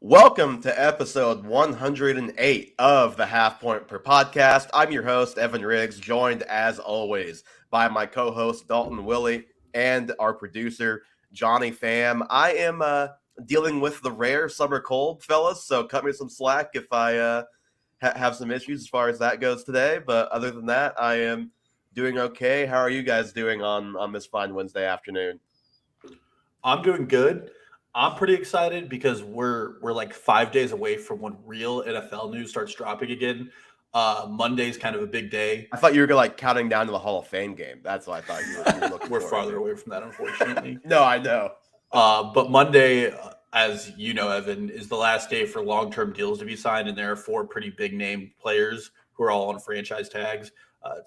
Welcome to episode 108 of the Half Point Per Podcast. I'm your host, Evan Riggs, joined as always by my co-host, Dalton Willie, and our producer, Johnny Pham. I am dealing with the rare summer cold, fellas, so cut me some slack if I have some issues as far as that goes today. But other than that, I am doing okay. How are you guys doing on this fine Wednesday afternoon? I'm doing good. I'm pretty excited because we're like 5 days away from when real NFL news starts dropping again. Monday's kind of a big day. I thought you were like counting down to the Hall of Fame game. That's what I thought you were looking We're for. farther away from that, unfortunately. No, I know. But Monday, as you know, Evan, is the last day for long-term deals to be signed, and there are four pretty big-name players who are all on franchise tags: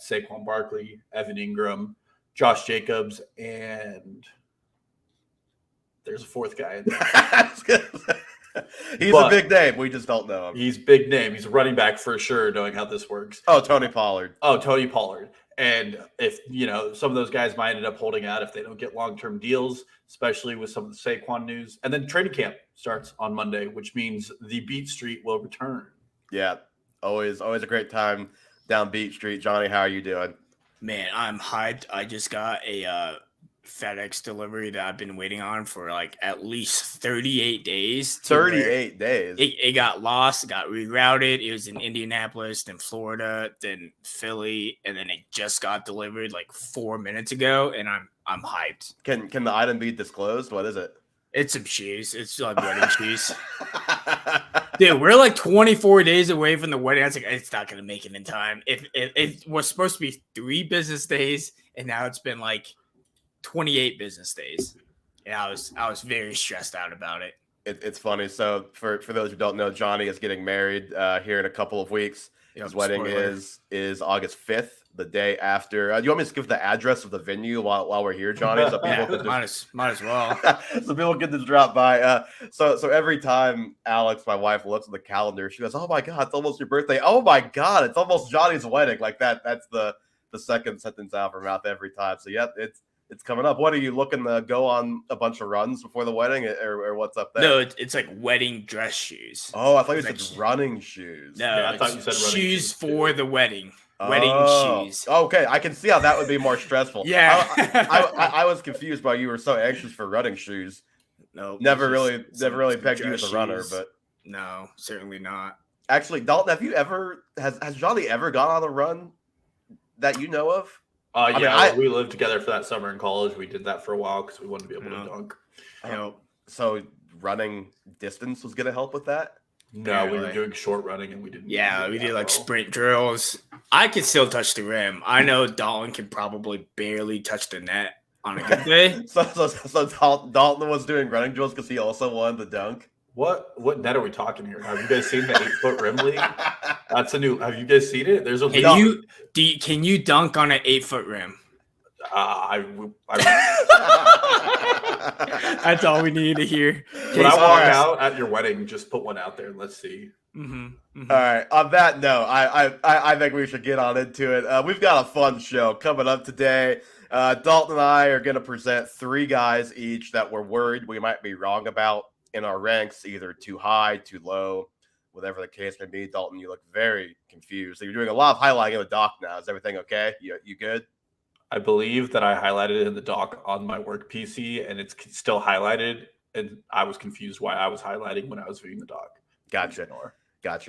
Saquon Barkley, Evan Ingram, Josh Jacobs, and there's a fourth guy in there. He's a big name. We just don't know him. He's big name. He's a running back for sure, knowing how this works. Oh, Tony Pollard. And if, some of those guys might end up holding out if they don't get long-term deals, especially with some of the Saquon news. And then training camp starts on Monday, which means the Beat Street will return. Yeah, always a great time down Beat Street. Johnny, how are you doing? Man, I'm hyped. I just got a FedEx delivery that I've been waiting on for like at least 38 days. 38 days? It got lost, it got rerouted. It was in Indianapolis, then Florida, then Philly, and then it just got delivered like 4 minutes ago, and I'm hyped. Can the item be disclosed? What is it? It's some shoes. It's like wedding shoes. Dude, we're like 24 days away from the wedding. I was like, it's not going to make it in time. It was supposed to be 3 business days, and now it's been like 28 business days. And I was very stressed out about it. It's funny. So for those who don't know, Johnny is getting married here in a couple of weeks. His wedding is August 5th, the day after. Do you want me to give the address of the venue while we're here, Johnny? So people might as well. So people can just drop by. So every time Alex, my wife, looks at the calendar, she goes, "Oh my God, it's almost your birthday. Oh my God, it's almost Johnny's wedding." Like that. That's the second sentence out of her mouth every time. So yeah, it's coming up. What are you looking to go on a bunch of runs before the wedding, or what's up there? No, it's like wedding dress shoes. Oh, I thought you said running shoes. No, yeah, I thought you said running shoes for the wedding. Oh, wedding shoes. Okay, I can see how that would be more stressful. Yeah, I was confused by you were so anxious for running shoes. No, never really pegged you as a runner, but no, certainly not. Actually, Dalton, has Johnny ever gone on a run that you know of? We lived together for that summer in college. We did that for a while because we wanted to be able to dunk. So running distance was going to help with that? No, we were doing short running and we didn't. Yeah, we did like sprint drills. I can still touch the rim. I know Dalton can probably barely touch the net on a good day. so Dalton was doing running drills because he also wanted to dunk? What net are we talking here? Have you guys seen the 8-foot rim league? That's a new. Have you guys seen it? There's a. Can you dunk on an 8-foot rim? That's all we needed to hear. When I walk out at your wedding, just put one out there and let's see. Mm-hmm, mm-hmm. All right. On that note, I think we should get on into it. We've got a fun show coming up today. Dalton and I are going to present 3 guys each that we're worried we might be wrong about in our ranks, either too high, too low, whatever the case may be. Dalton, you look very confused. So you're doing a lot of highlighting with Doc now. Is everything okay? You good? I believe that I highlighted it in the doc on my work PC, and it's still highlighted. And I was confused why I was highlighting when I was viewing the doc. Gotcha.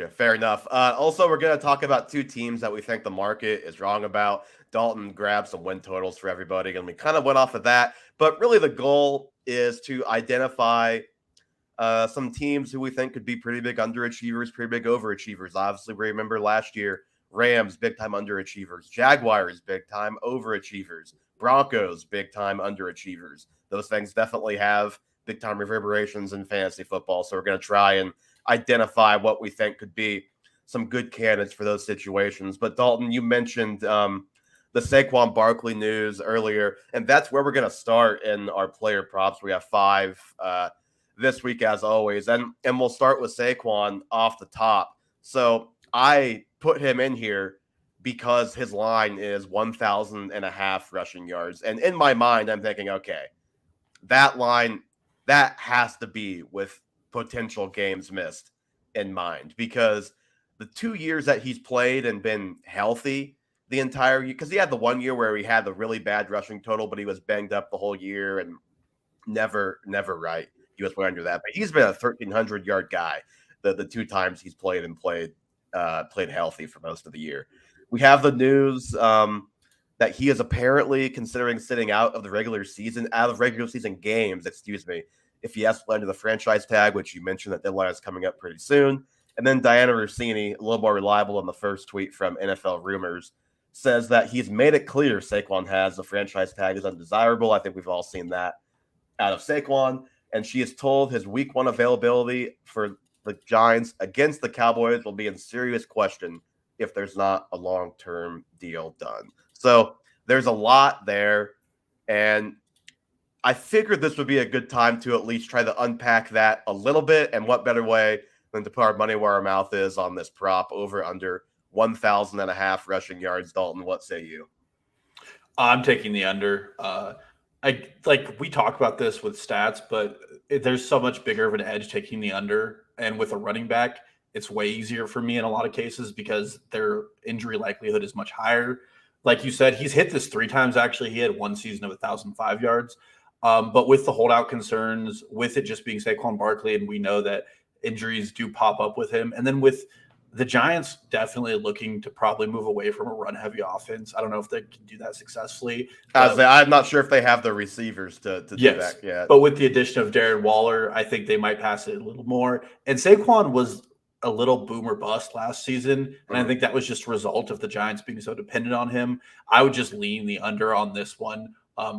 Fair enough. Also, we're going to talk about 2 teams that we think the market is wrong about. Dalton grabbed some win totals for everybody, and we kind of went off of that. But really, the goal is to identify some teams who we think could be pretty big underachievers, pretty big overachievers. Obviously, we remember last year, Rams, big-time underachievers. Jaguars, big-time overachievers. Broncos, big-time underachievers. Those things definitely have big-time reverberations in fantasy football, so we're going to try and identify what we think could be some good candidates for those situations. But, Dalton, you mentioned the Saquon Barkley news earlier, and that's where we're going to start in our player props. We have 5 this week, as always, and we'll start with Saquon off the top. So I put him in here because his line is 1,500 rushing yards. And in my mind, I'm thinking, okay, that line, that has to be with potential games missed in mind, because the 2 years that he's played and been healthy the entire year, because he had the 1 year where he had the really bad rushing total, but he was banged up the whole year and never right. He was way under that, but he's been a 1,300-yard guy the 2 times he's played healthy for most of the year. We have the news that he is apparently considering sitting out of regular season games, if he has to under the franchise tag, which you mentioned that deadline is coming up pretty soon. And then Diana Rossini, a little more reliable than the first tweet from NFL Rumors, says that he's made it clear Saquon has the franchise tag is undesirable. I think we've all seen that out of Saquon. And she is told his week 1 availability for the Giants against the Cowboys will be in serious question if there's not a long-term deal done. So there's a lot there. And I figured this would be a good time to at least try to unpack that a little bit. And what better way than to put our money where our mouth is on this prop over under 1,500 rushing yards. Dalton, what say you? I'm taking the under. We talk about this with stats, but there's so much bigger of an edge taking the under. And with a running back, it's way easier for me in a lot of cases because their injury likelihood is much higher. Like you said, he's hit this 3 times. Actually, he had 1 season of 1,005 yards. But with the holdout concerns, with it just being Saquon Barkley, and we know that injuries do pop up with him. And then with the Giants definitely looking to probably move away from a run-heavy offense. I don't know if they can do that successfully. I'm not sure if they have the receivers to do that yet. But with the addition of Darren Waller, I think they might pass it a little more. And Saquon was a little boomer bust last season, and I think that was just a result of the Giants being so dependent on him. I would just lean the under on this one.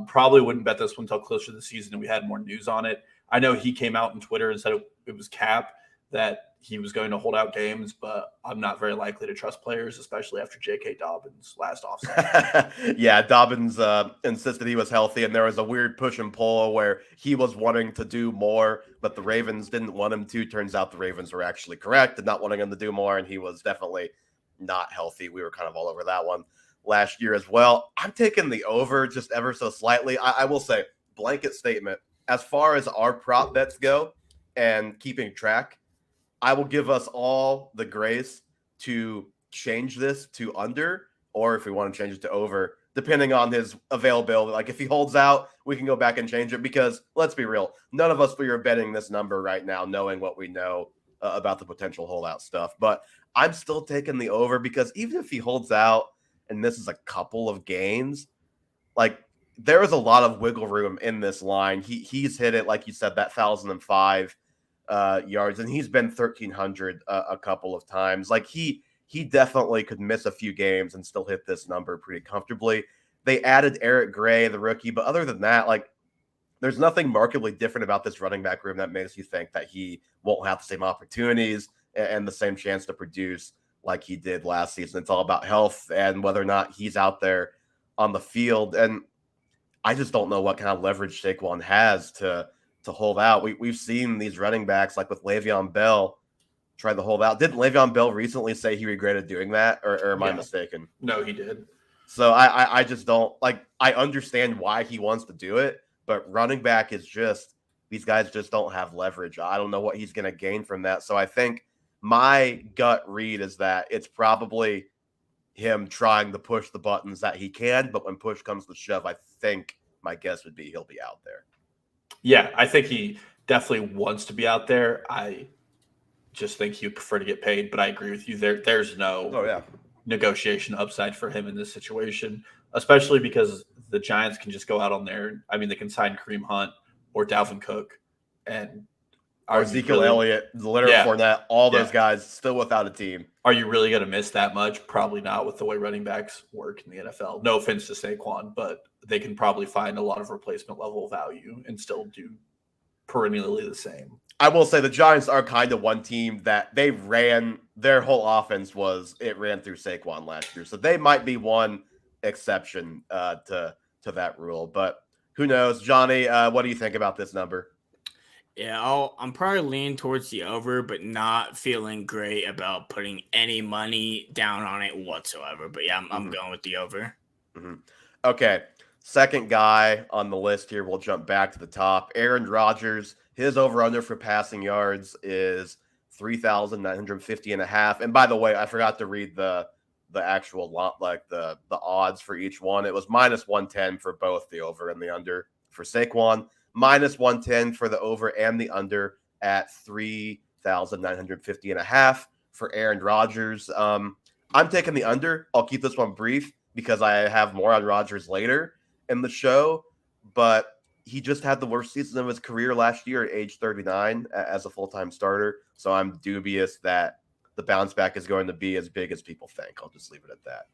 Probably wouldn't bet this one until closer to the season and we had more news on it. I know he came out on Twitter and said it was cap that he was going to hold out games, but I'm not very likely to trust players, especially after J.K. Dobbins last offseason. Yeah, Dobbins insisted he was healthy, and there was a weird push and pull where he was wanting to do more, but the Ravens didn't want him to. Turns out the Ravens were actually correct in not wanting him to do more, and he was definitely not healthy. We were kind of all over that one last year as well. I'm taking the over just ever so slightly. I will say, blanket statement, as far as our prop bets go and keeping track, I will give us all the grace to change this to under, or if we want to change it to over, depending on his availability. Like if he holds out, we can go back and change it, because let's be real, none of us are betting this number right now, knowing what we know about the potential holdout stuff. But I'm still taking the over, because even if he holds out and this is a couple of games, like there is a lot of wiggle room in this line. He's hit it, like you said, that 1,005 yards, and he's been 1,300 a couple of times. Like he definitely could miss a few games and still hit this number pretty comfortably. They added Eric Gray, the rookie, but other than that, like there's nothing markedly different about this running back room that makes you think that he won't have the same opportunities and the same chance to produce like he did last season. It's all about health and whether or not he's out there on the field. And I just don't know what kind of leverage Saquon has to hold out. We've seen these running backs, like with Le'Veon Bell, try to hold out. Didn't Le'Veon Bell recently say he regretted doing that, or am I mistaken? No, he did. So I just don't like. I understand why he wants to do it, but running back is just, these guys just don't have leverage. I don't know what he's going to gain from that. So I think my gut read is that it's probably him trying to push the buttons that he can, but when push comes to shove, I think my guess would be he'll be out there. Yeah, I think he definitely wants to be out there. I just think he would prefer to get paid, but I agree with you. There's no negotiation upside for him in this situation, especially because the Giants can just go out on there. I mean, they can sign Kareem Hunt or Dalvin Cook and or Ezekiel Elliott, Leonard Fournette, all those guys still without a team. Are you really going to miss that much? Probably not, with the way running backs work in the NFL. No offense to Saquon, but they can probably find a lot of replacement level value and still do perennially the same. I will say the Giants are kind of one team that they ran, their whole offense ran through Saquon last year. So they might be one exception to that rule, but who knows? Johnny, what do you think about this number? Yeah, I'm probably leaning towards the over, but not feeling great about putting any money down on it whatsoever. But yeah, I'm going with the over. Mm-hmm. Okay, Second guy on the list here, we'll jump back to the top. Aaron Rodgers, his over-under for passing yards is 3,950 and a half. And by the way, I forgot to read the actual lot, like the odds for each one. It was minus 110 for both the over and the under for Saquon, minus 110 for the over and the under at 3,950 and a half for Aaron Rodgers. I'm taking the under. I'll keep this one brief because I have more on Rodgers later in the show, but he just had the worst season of his career last year at age 39 as a full-time starter. So I'm dubious that the bounce back is going to be as big as people think. I'll just leave it at that.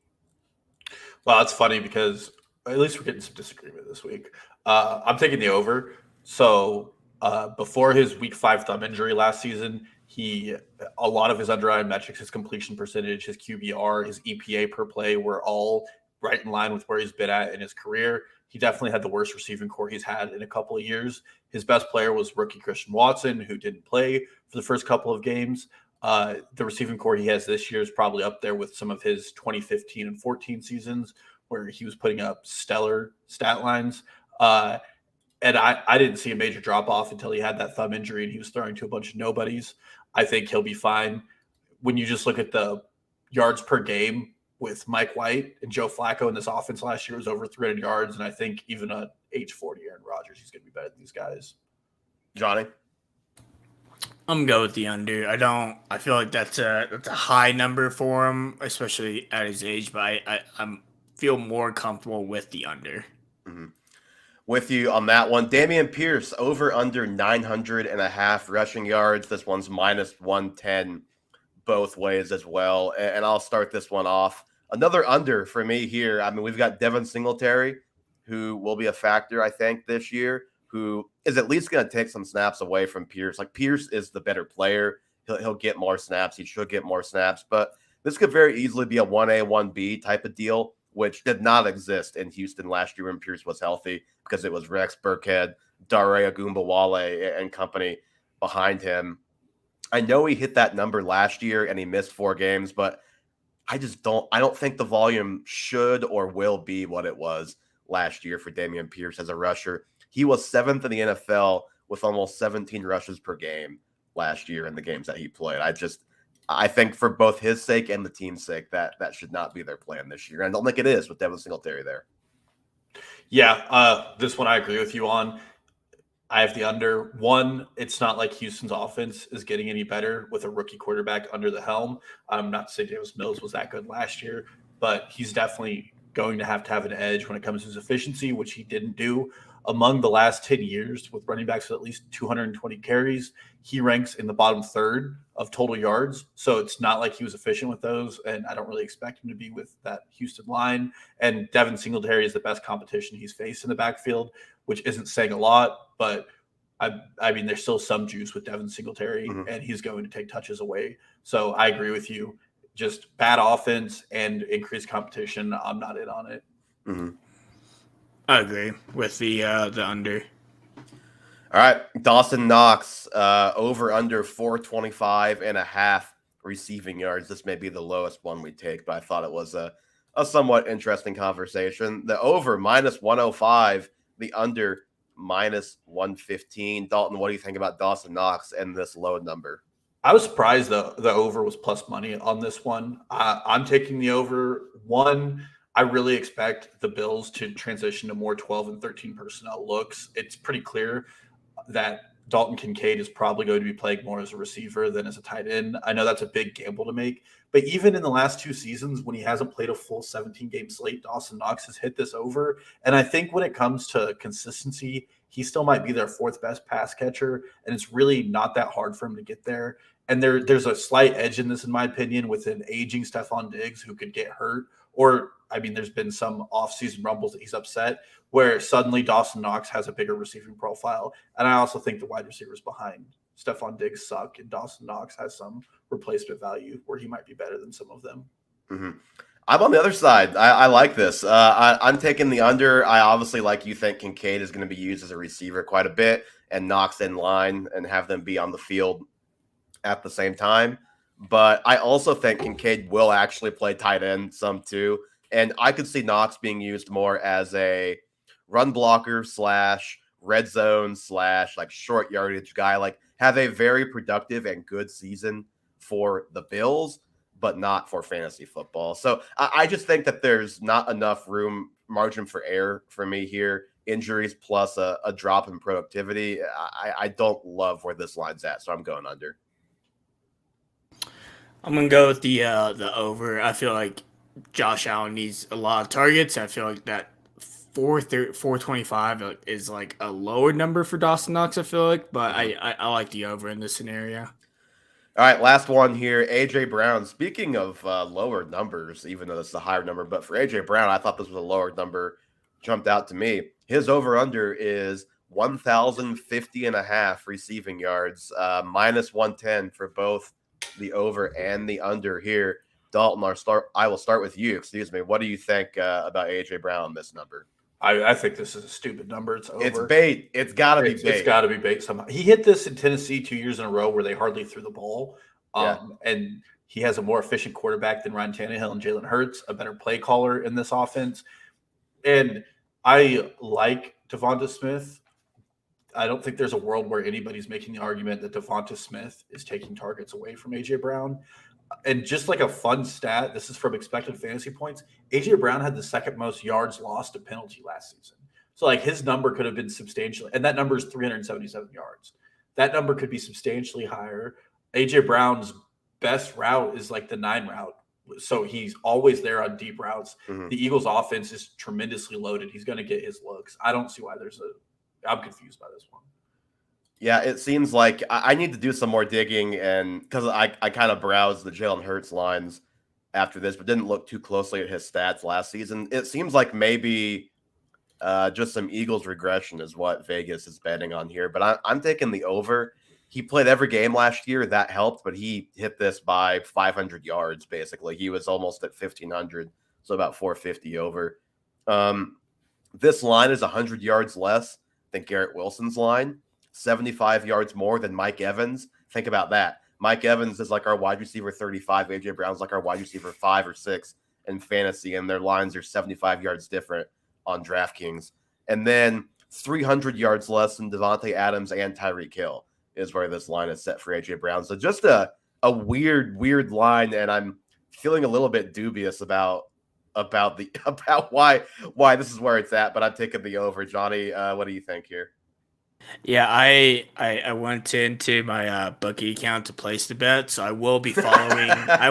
Well, it's funny because at least we're getting some disagreement this week. I'm taking the over. So before his week 5 thumb injury last season, a lot of his underlying metrics, his completion percentage, his QBR, his EPA per play were all right in line with where he's been at in his career. He definitely had the worst receiving core he's had in a couple of years. His best player was rookie Christian Watson, who didn't play for the first couple of games. The receiving core he has this year is probably up there with some of his 2015 and 14 seasons where he was putting up stellar stat lines. And I didn't see a major drop-off until he had that thumb injury and he was throwing to a bunch of nobodies. I think he'll be fine. When you just look at the yards per game with Mike White and Joe Flacco in this offense last year was over 300 yards, and I think even at age 40 Aaron Rodgers, he's going to be better than these guys. Johnny? I'm going to go with the under. I feel like that's a high number for him, especially at his age, but I feel more comfortable with the under. Mm-hmm. With you on that one. Dameon Pierce, over under 900 and a half rushing yards. This one's minus 110 both ways as well. And I'll start this one off. Another under for me here. I mean, we've got Devin Singletary, who will be a factor, I think, this year, who is at least going to take some snaps away from Pierce. Like, Pierce is the better player. He'll get more snaps. He should get more snaps. But this could very easily be a 1A, 1B type of deal, which did not exist in Houston last year when Pierce was healthy because it was Rex Burkhead, Dare Agumbawale, and company behind him. I know he hit that number last year and he missed 4 games, but I don't think the volume should or will be what it was last year for Dameon Pierce as a rusher. He was 7th in the NFL with almost 17 rushes per game last year in the games that he played. I think for both his sake and the team's sake, that should not be their plan this year. And I don't think it is with Devin Singletary there. Yeah, this one I agree with you on. I have the under. One, it's not like Houston's offense is getting any better with a rookie quarterback under the helm. I'm not saying Davis Mills was that good last year, but he's definitely going to have an edge when it comes to his efficiency, which he didn't do. Among the last 10 years with running backs with at least 220 carries, he ranks in the bottom third of total yards. So it's not like he was efficient with those, and I don't really expect him to be with that Houston line. And Devin Singletary is the best competition he's faced in the backfield, which isn't saying a lot, but I mean, there's still some juice with Devin Singletary, and he's going to take touches away. So I agree with you. Just bad offense and increased competition. I'm not in on it. Mm-hmm. I agree with the under. All right, Dawson Knox, over under 425 and a half receiving yards. This may be the lowest one we take, but I thought it was a somewhat interesting conversation. The over minus 105, the under minus 115. Dalton, what do you think about Dawson Knox and this low number? I was surprised the over was plus money on this one. I'm taking the over. One, I really expect the Bills to transition to more 12 and 13 personnel looks. It's pretty clear that Dalton Kincaid is probably going to be playing more as a receiver than as a tight end. I know that's a big gamble to make, but even in the last 2 seasons when he hasn't played a full 17-game slate, Dawson Knox has hit this over. And I think when it comes to consistency, he still might be their 4th best pass catcher, and it's really not that hard for him to get there. And there's a slight edge in this, in my opinion, with an aging Stephon Diggs who could get hurt. Or, I mean, there's been some off-season rumbles that he's upset where suddenly Dawson Knox has a bigger receiving profile. And I also think the wide receivers behind Stephon Diggs suck, and Dawson Knox has some replacement value where he might be better than some of them. Mm-hmm. I'm on the other side. I like this. I'm taking the under. I obviously, like you, think Kincaid is going to be used as a receiver quite a bit and Knox in line and have them be on the field at the same time. But I also think Kincaid will actually play tight end some too. And I could see Knox being used more as a run blocker slash red zone slash like short yardage guy, like have a very productive and good season for the Bills, but not for fantasy football. So I just think that there's not enough margin for error for me here. Injuries plus a drop in productivity. I don't love where this line's at, so I'm going under. I'm gonna go with the over. I feel like Josh Allen needs a lot of targets. I feel like that 425 is like a lower number for Dawson Knox. I feel like, but I like the over in this scenario. All right, last one here. AJ Brown. Speaking of lower numbers, even though this is a higher number, but for AJ Brown, I thought this was a lower number. Jumped out to me. His over under is 1,050 and a half receiving yards, minus 110 for both the over and the under here. Dalton, I will start with you. Excuse me. What do you think about AJ Brown, this number? I think this is a stupid number. It's over. It's bait. It's got to be bait. It's got to be bait somehow. He hit this in Tennessee 2 years in a row where they hardly threw the ball. And he has a more efficient quarterback than Ryan Tannehill and Jalen Hurts, a better play caller in this offense. And I like Devonta Smith. I don't think there's a world where anybody's making the argument that Devonta Smith is taking targets away from AJ Brown. And just like a fun stat, this is from expected fantasy points. AJ Brown had the second most yards lost to penalty last season. So like his number could have been substantially, and that number is 377 yards. That number could be substantially higher. AJ Brown's best route is like the 9 route. So he's always there on deep routes. Mm-hmm. The Eagles offense is tremendously loaded. He's going to get his looks. I don't see why I'm confused by this one. Yeah, it seems like I need to do some more digging, and because I kind of browsed the Jalen Hurts lines after this, but didn't look too closely at his stats last season. It seems like maybe just some Eagles regression is what Vegas is betting on here, but I'm taking the over. He played every game last year. That helped, but he hit this by 500 yards, basically. He was almost at 1,500, so about 450 over. This line is 100 yards less than Garrett Wilson's line. 75 yards more than Mike Evans. Think about that. Mike Evans is like our wide receiver 35. AJ Brown's like our wide receiver 5 or 6 in fantasy, and their lines are 75 yards different on DraftKings. And then 300 yards less than Devontae Adams and Tyreek Hill is where this line is set for AJ Brown. So just a weird line, and I'm feeling a little bit dubious about why this is where it's at, but I'm taking the over. Johnny, what do you think here? Yeah, I went into my bookie account to place the bet, so I will be following. I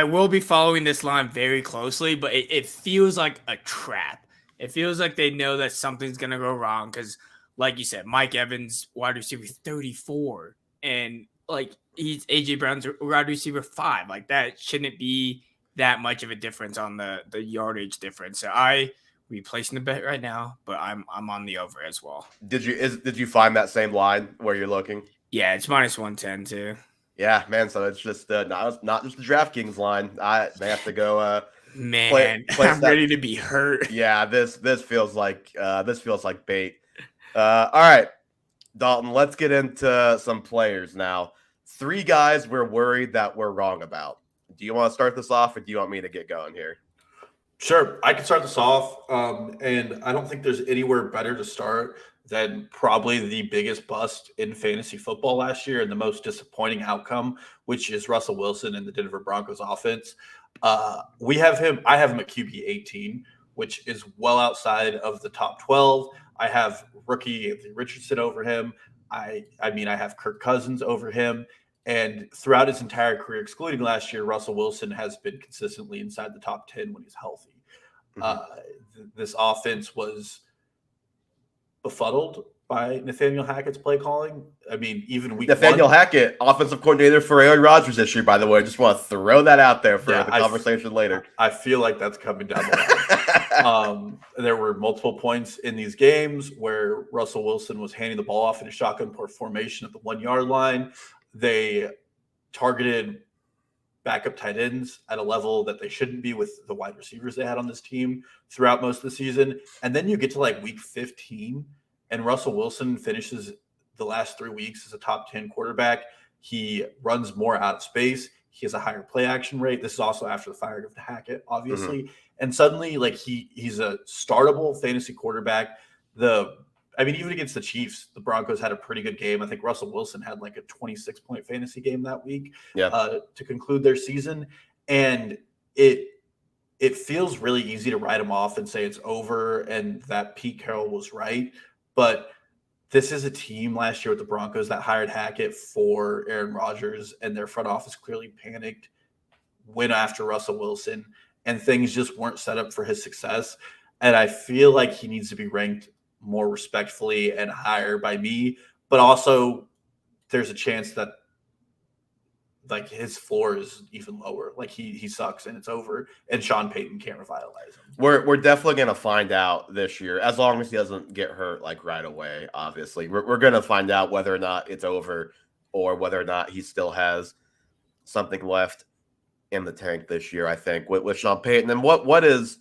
will be following this line very closely, but it feels like a trap. It feels like they know that something's gonna go wrong because, like you said, Mike Evans, wide receiver 34, and like he's AJ Brown's wide receiver 5. Like that shouldn't be that much of a difference on the yardage difference. So we placing the bet right now, but I'm on the over as well. Did you find that same line where you're looking? Yeah, it's minus 110 too. Yeah, man. So it's just not just the DraftKings line. I may have to go. Man, I'm ready to be hurt. Yeah, this feels like bait. All right, Dalton. Let's get into some players now. 3 guys we're worried that we're wrong about. Do you want to start this off, or do you want me to get going here? Sure, I can start this off, and I don't think there's anywhere better to start than probably the biggest bust in fantasy football last year and the most disappointing outcome, which is Russell Wilson and the Denver Broncos offense. I have him at QB 18, which is well outside of the top 12. I have rookie Anthony Richardson over him. I have Kirk Cousins over him. And throughout his entire career, excluding last year, Russell Wilson has been consistently inside the top 10 when he's healthy. Mm-hmm. This offense was befuddled by Nathaniel Hackett's play calling. I mean, even Nathaniel Hackett, offensive coordinator for Aaron Rodgers this year, by the way. I just want to throw that out there for the conversation later. I feel like that's coming down the line. There were multiple points in these games where Russell Wilson was handing the ball off in a shotgun formation at the 1-yard line. They targeted backup tight ends at a level that they shouldn't be with the wide receivers they had on this team throughout most of the season. And then you get to like week 15 and Russell Wilson finishes the last 3 weeks as a top 10 quarterback. He runs more out of space. He has a higher play action rate. This is also after the firing of Hackett, obviously. Mm-hmm. And suddenly, like he's a startable fantasy quarterback. Even against the Chiefs, the Broncos had a pretty good game. I think Russell Wilson had like a 26-point fantasy game that week to conclude their season. And it feels really easy to write him off and say it's over and that Pete Carroll was right. But this is a team last year with the Broncos that hired Hackett for Aaron Rodgers, and their front office clearly panicked, went after Russell Wilson, and things just weren't set up for his success. And I feel like he needs to be ranked more respectfully and higher by me, but also there's a chance that like his floor is even lower. Like he sucks and it's over, and Sean Payton can't revitalize him. We're definitely gonna find out this year, as long as he doesn't get hurt like right away. Obviously, we're gonna find out whether or not it's over or whether or not he still has something left in the tank this year. I think with Sean Payton, and what is,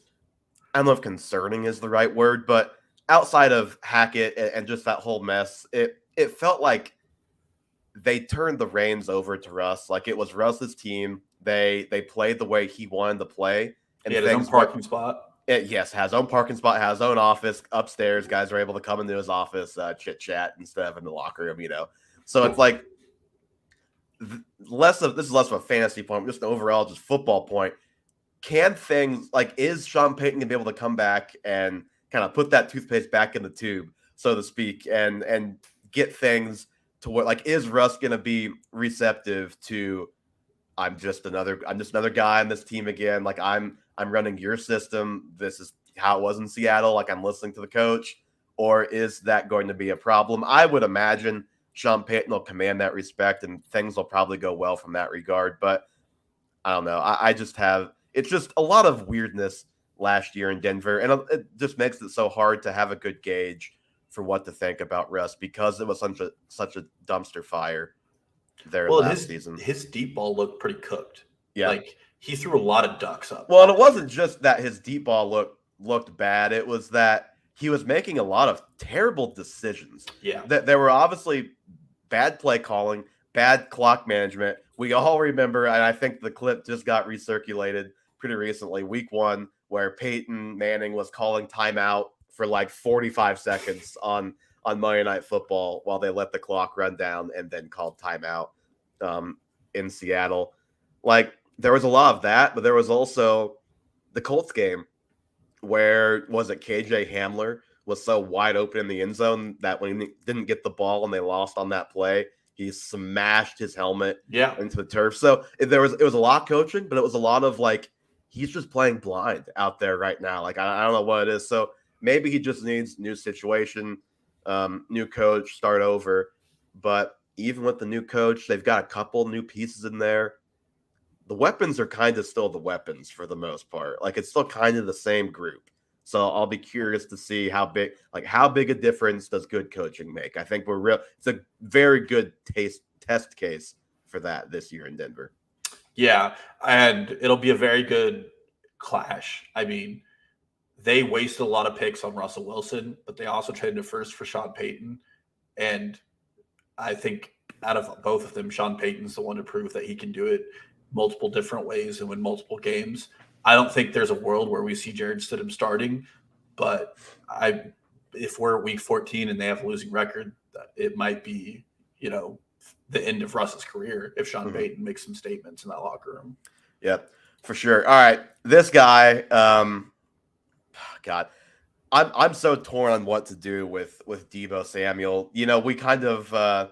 I don't know if concerning is the right word, but outside of Hackett and just that whole mess, it felt like they turned the reins over to Russ. Like it was Russ's team. They played the way he wanted to play. And he had his own parking spot. Yes, has own parking spot, has own office upstairs. Guys are able to come into his office, chit chat instead of in the locker room. So it's like this is less of a fantasy point, just an overall just football point. Can things like, is Sean Payton gonna be able to come back and kind of put that toothpaste back in the tube, so to speak, and get things to what, like, is Russ going to be receptive to, I'm just another guy on this team again. Like I'm running your system. This is how it was in Seattle. Like I'm listening to the coach, or is that going to be a problem? I would imagine Sean Payton will command that respect and things will probably go well from that regard. But I don't know. It's just a lot of weirdness last year in Denver. And it just makes it so hard to have a good gauge for what to think about Russ, because it was such a dumpster fire there last season. His deep ball looked pretty cooked. Yeah. Like he threw a lot of ducks up. Well, and it wasn't just that his deep ball looked bad. It was that he was making a lot of terrible decisions. Yeah. There were obviously bad play calling, bad clock management. We all remember, and I think the clip just got recirculated pretty recently, week 1, where Peyton Manning was calling timeout for like 45 seconds on Monday Night Football while they let the clock run down and then called timeout in Seattle. Like there was a lot of that, but there was also the Colts game where, was it KJ Hamler was so wide open in the end zone that when he didn't get the ball and they lost on that play, he smashed his helmet into the turf. So it was a lot of coaching, but it was a lot of like, he's just playing blind out there right now. Like I don't know what it is. So maybe he just needs new situation, new coach, start over. But even with the new coach, they've got a couple new pieces in there. The weapons are kind of still the weapons for the most part. Like it's still kind of the same group. So I'll be curious to see how big a difference does good coaching make. I think it's a very good test case for that this year in Denver. Yeah, and it'll be a very good clash. I mean, they wasted a lot of picks on Russell Wilson, but they also traded a first for Sean Payton. And I think out of both of them, Sean Payton's the one to prove that he can do it multiple different ways and win multiple games. I don't think there's a world where we see Jared Stidham starting, but if we're week 14 and they have a losing record, it might be, the end of Russ's career if Sean Payton makes some statements in that locker room. Yep, for sure. All right, this guy, God, I'm so torn on what to do with Deebo Samuel. We kind of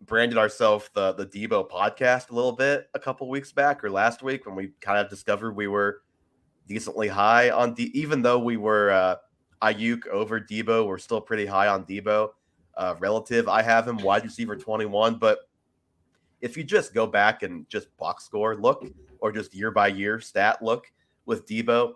branded ourselves the Deebo podcast a little bit a couple weeks back or last week when we kind of discovered we were decently high on even though we were Ayuk over Deebo, we're still pretty high on Deebo relative. I have him wide receiver 21, but if you just go back and just box score look or just year by year stat look with Deebo,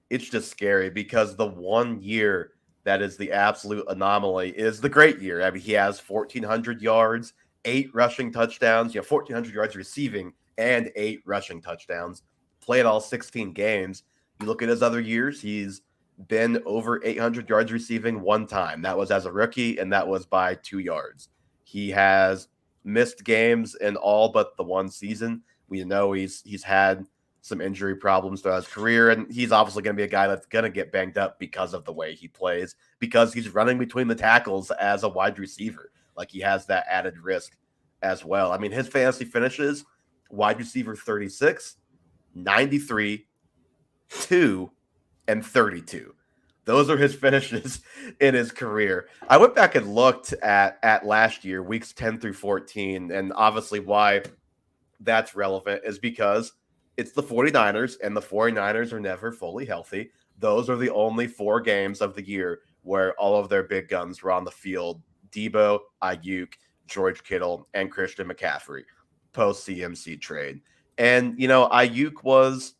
it's just scary because the 1 year that is the absolute anomaly is the great year. I mean, he has 1,400 yards, 8 rushing touchdowns, 1,400 yards receiving and 8 rushing touchdowns, played all 16 games. You look at his other years, he's been over 800 yards receiving one time. That was as a rookie, and that was by 2 yards. He has missed games in all but the one season, We know he's had some injury problems throughout his career, and he's obviously going to be a guy that's going to get banged up because of the way he plays, because he's running between the tackles as a wide receiver. Like, he has that added risk as well. I mean, his fantasy finishes: wide receiver 36, 93, 2, and 32. Those are his finishes in his career. I went back and looked at last year, weeks 10 through 14, and obviously why that's relevant is because it's the 49ers, and the 49ers are never fully healthy. Those are the only 4 games of the year where all of their big guns were on the field: Debo, Ayuk, George Kittle, and Christian McCaffrey, post CMC trade. And, Ayuk was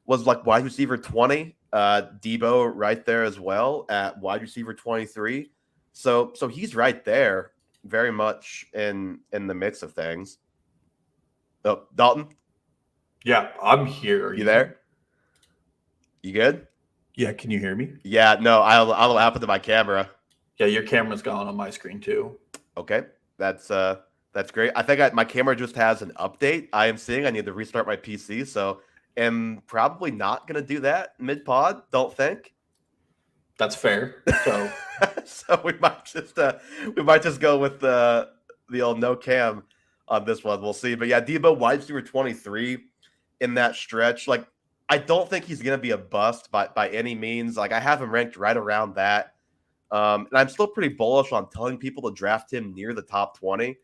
like wide receiver 20, Debo right there as well at wide receiver 23. So he's right there, very much in the mix of things. Oh, Dalton? Yeah, I'm here. Are you there? You good? Yeah, can you hear me? Yeah, no, I don't know what happened to my camera. Yeah, your camera's gone on my screen too. Okay, that's great. I think my camera just has an update. I am seeing I need to restart my PC, so am probably not going to do that mid-pod, don't think. That's fair. So so we might just go with the old no cam on this one. We'll see. But yeah, Debo, wide receiver 23 in that stretch. Like, I don't think he's going to be a bust by any means. Like, I have him ranked right around that. And I'm still pretty bullish on telling people to draft him near the top 20.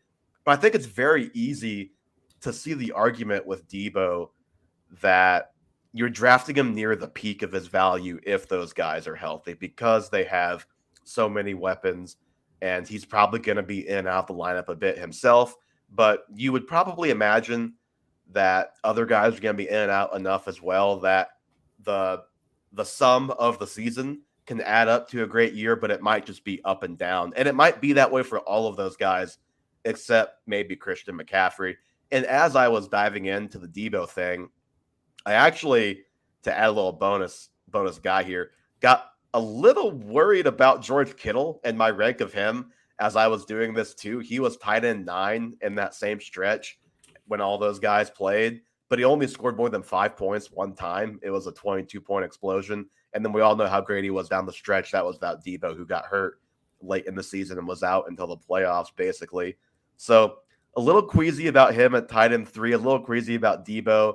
But I think it's very easy to see the argument with Debo that you're drafting him near the peak of his value if those guys are healthy, because they have so many weapons, and he's probably going to be in and out the lineup a bit himself. But you would probably imagine that other guys are going to be in and out enough as well that the sum of the season can add up to a great year, but it might just be up and down. And it might be that way for all of those guys, except maybe Christian McCaffrey. And as I was diving into the Debo thing, I actually, to add a little bonus guy here, got a little worried about George Kittle and my rank of him as I was doing this too. He was tight end 9 in that same stretch when all those guys played, but he only scored more than 5 points one time. It was a 22-point explosion. And then we all know how great he was down the stretch. That was without Debo, who got hurt late in the season and was out until the playoffs, basically. So a little queasy about him at tight end 3, a little queasy about Debo.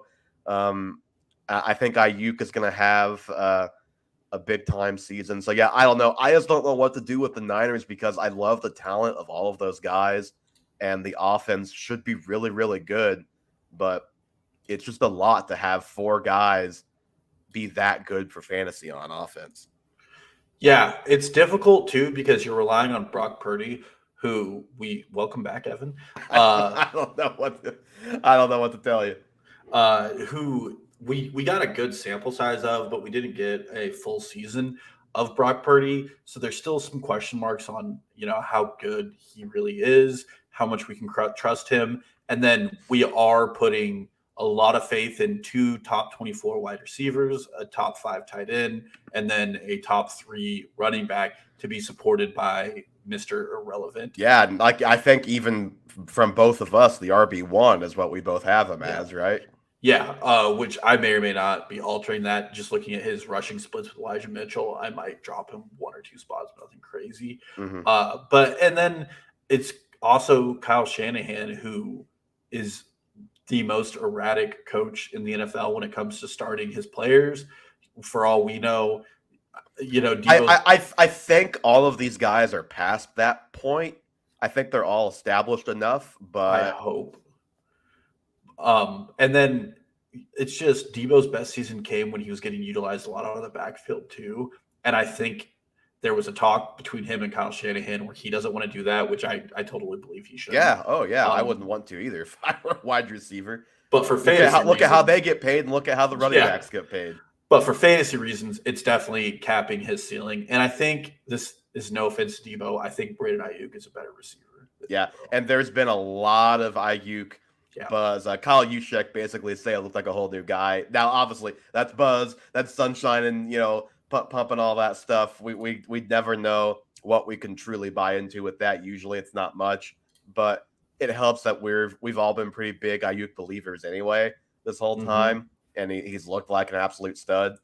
I think Ayuk is going to have a big-time season. So, yeah, I don't know. I just don't know what to do with the Niners, because I love the talent of all of those guys, and the offense should be really, really good. But it's just a lot to have 4 guys be that good for fantasy on offense. yeah, it's difficult too because you're relying on Brock Purdy, who we welcome back, Evan. I don't know what to tell you. Who we got a good sample size of, but we didn't get a full season of Brock Purdy. So there's still some question marks on, how good he really is, how much we can trust him. And then we are putting a lot of faith in 2 top 24 wide receivers, a top 5 tight end, and then a top 3 running back to be supported by Mr. Irrelevant. Yeah, like I think even from both of us, the RB1 is what we both have him as, right? Yeah, which I may or may not be altering that. Just looking at his rushing splits with Elijah Mitchell, I might drop him 1 or 2 spots, nothing crazy. Mm-hmm. And then it's also Kyle Shanahan, who is the most erratic coach in the NFL when it comes to starting his players. For all we know, I think all of these guys are past that point. I think they're all established enough, but I hope. And then it's just Debo's best season came when he was getting utilized a lot out of the backfield too. And I think there was a talk between him and Kyle Shanahan where he doesn't want to do that, which I totally believe he should. Yeah. Oh, yeah. I wouldn't want to either if I were a wide receiver. But for fantasy look at how they get paid, and look at how the running backs get paid. But for fantasy reasons, it's definitely capping his ceiling. And I think this is no offense to Debo. I think Brandon Ayuk is a better receiver. Yeah. And there's been a lot of Ayuk buzz. Kyle Juszczyk basically say it looked like a whole new guy. Now, obviously, that's buzz. That's sunshine and, pumping all that stuff. We never know what we can truly buy into with that. Usually it's not much. But it helps that we've all been pretty big Ayuk believers anyway this whole time, and he's looked like an absolute stud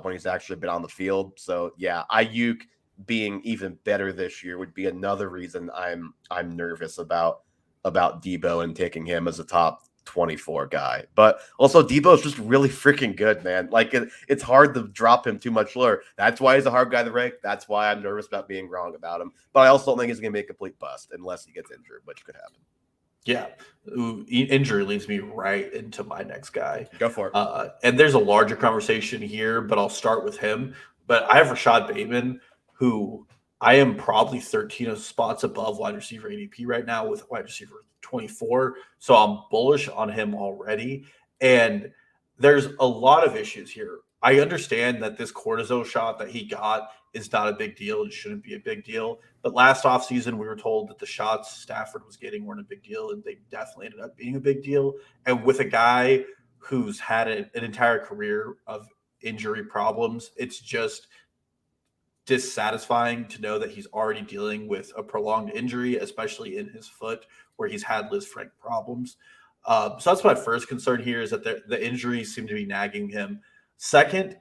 when he's actually been on the field. So yeah, Ayuk being even better this year would be another reason I'm nervous about Debo and taking him as a top 24 guy. But also Debo's just really freaking good, man. Like it's hard to drop him too much lower. That's why he's a hard guy to rank. That's why I'm nervous about being wrong about him. But I also don't think he's going to be a complete bust unless he gets injured, which could happen. Yeah. Injury leads me right into my next guy. Go for it. And there's a larger conversation here, but I'll start with him. But I have Rashad Bateman, who I am probably 13 spots above wide receiver ADP right now with wide receiver 24. So I'm bullish on him already. And there's a lot of issues here. I understand that this cortisone shot that he got is not a big deal. It shouldn't be a big deal. But last offseason, we were told that the shots Stafford was getting weren't a big deal, and they definitely ended up being a big deal. And with a guy who's had an entire career of injury problems, it's just dissatisfying to know that he's already dealing with a prolonged injury, especially in his foot, where he's had Liz Frank problems. So that's my first concern here, is that the injuries seem to be nagging him. Second,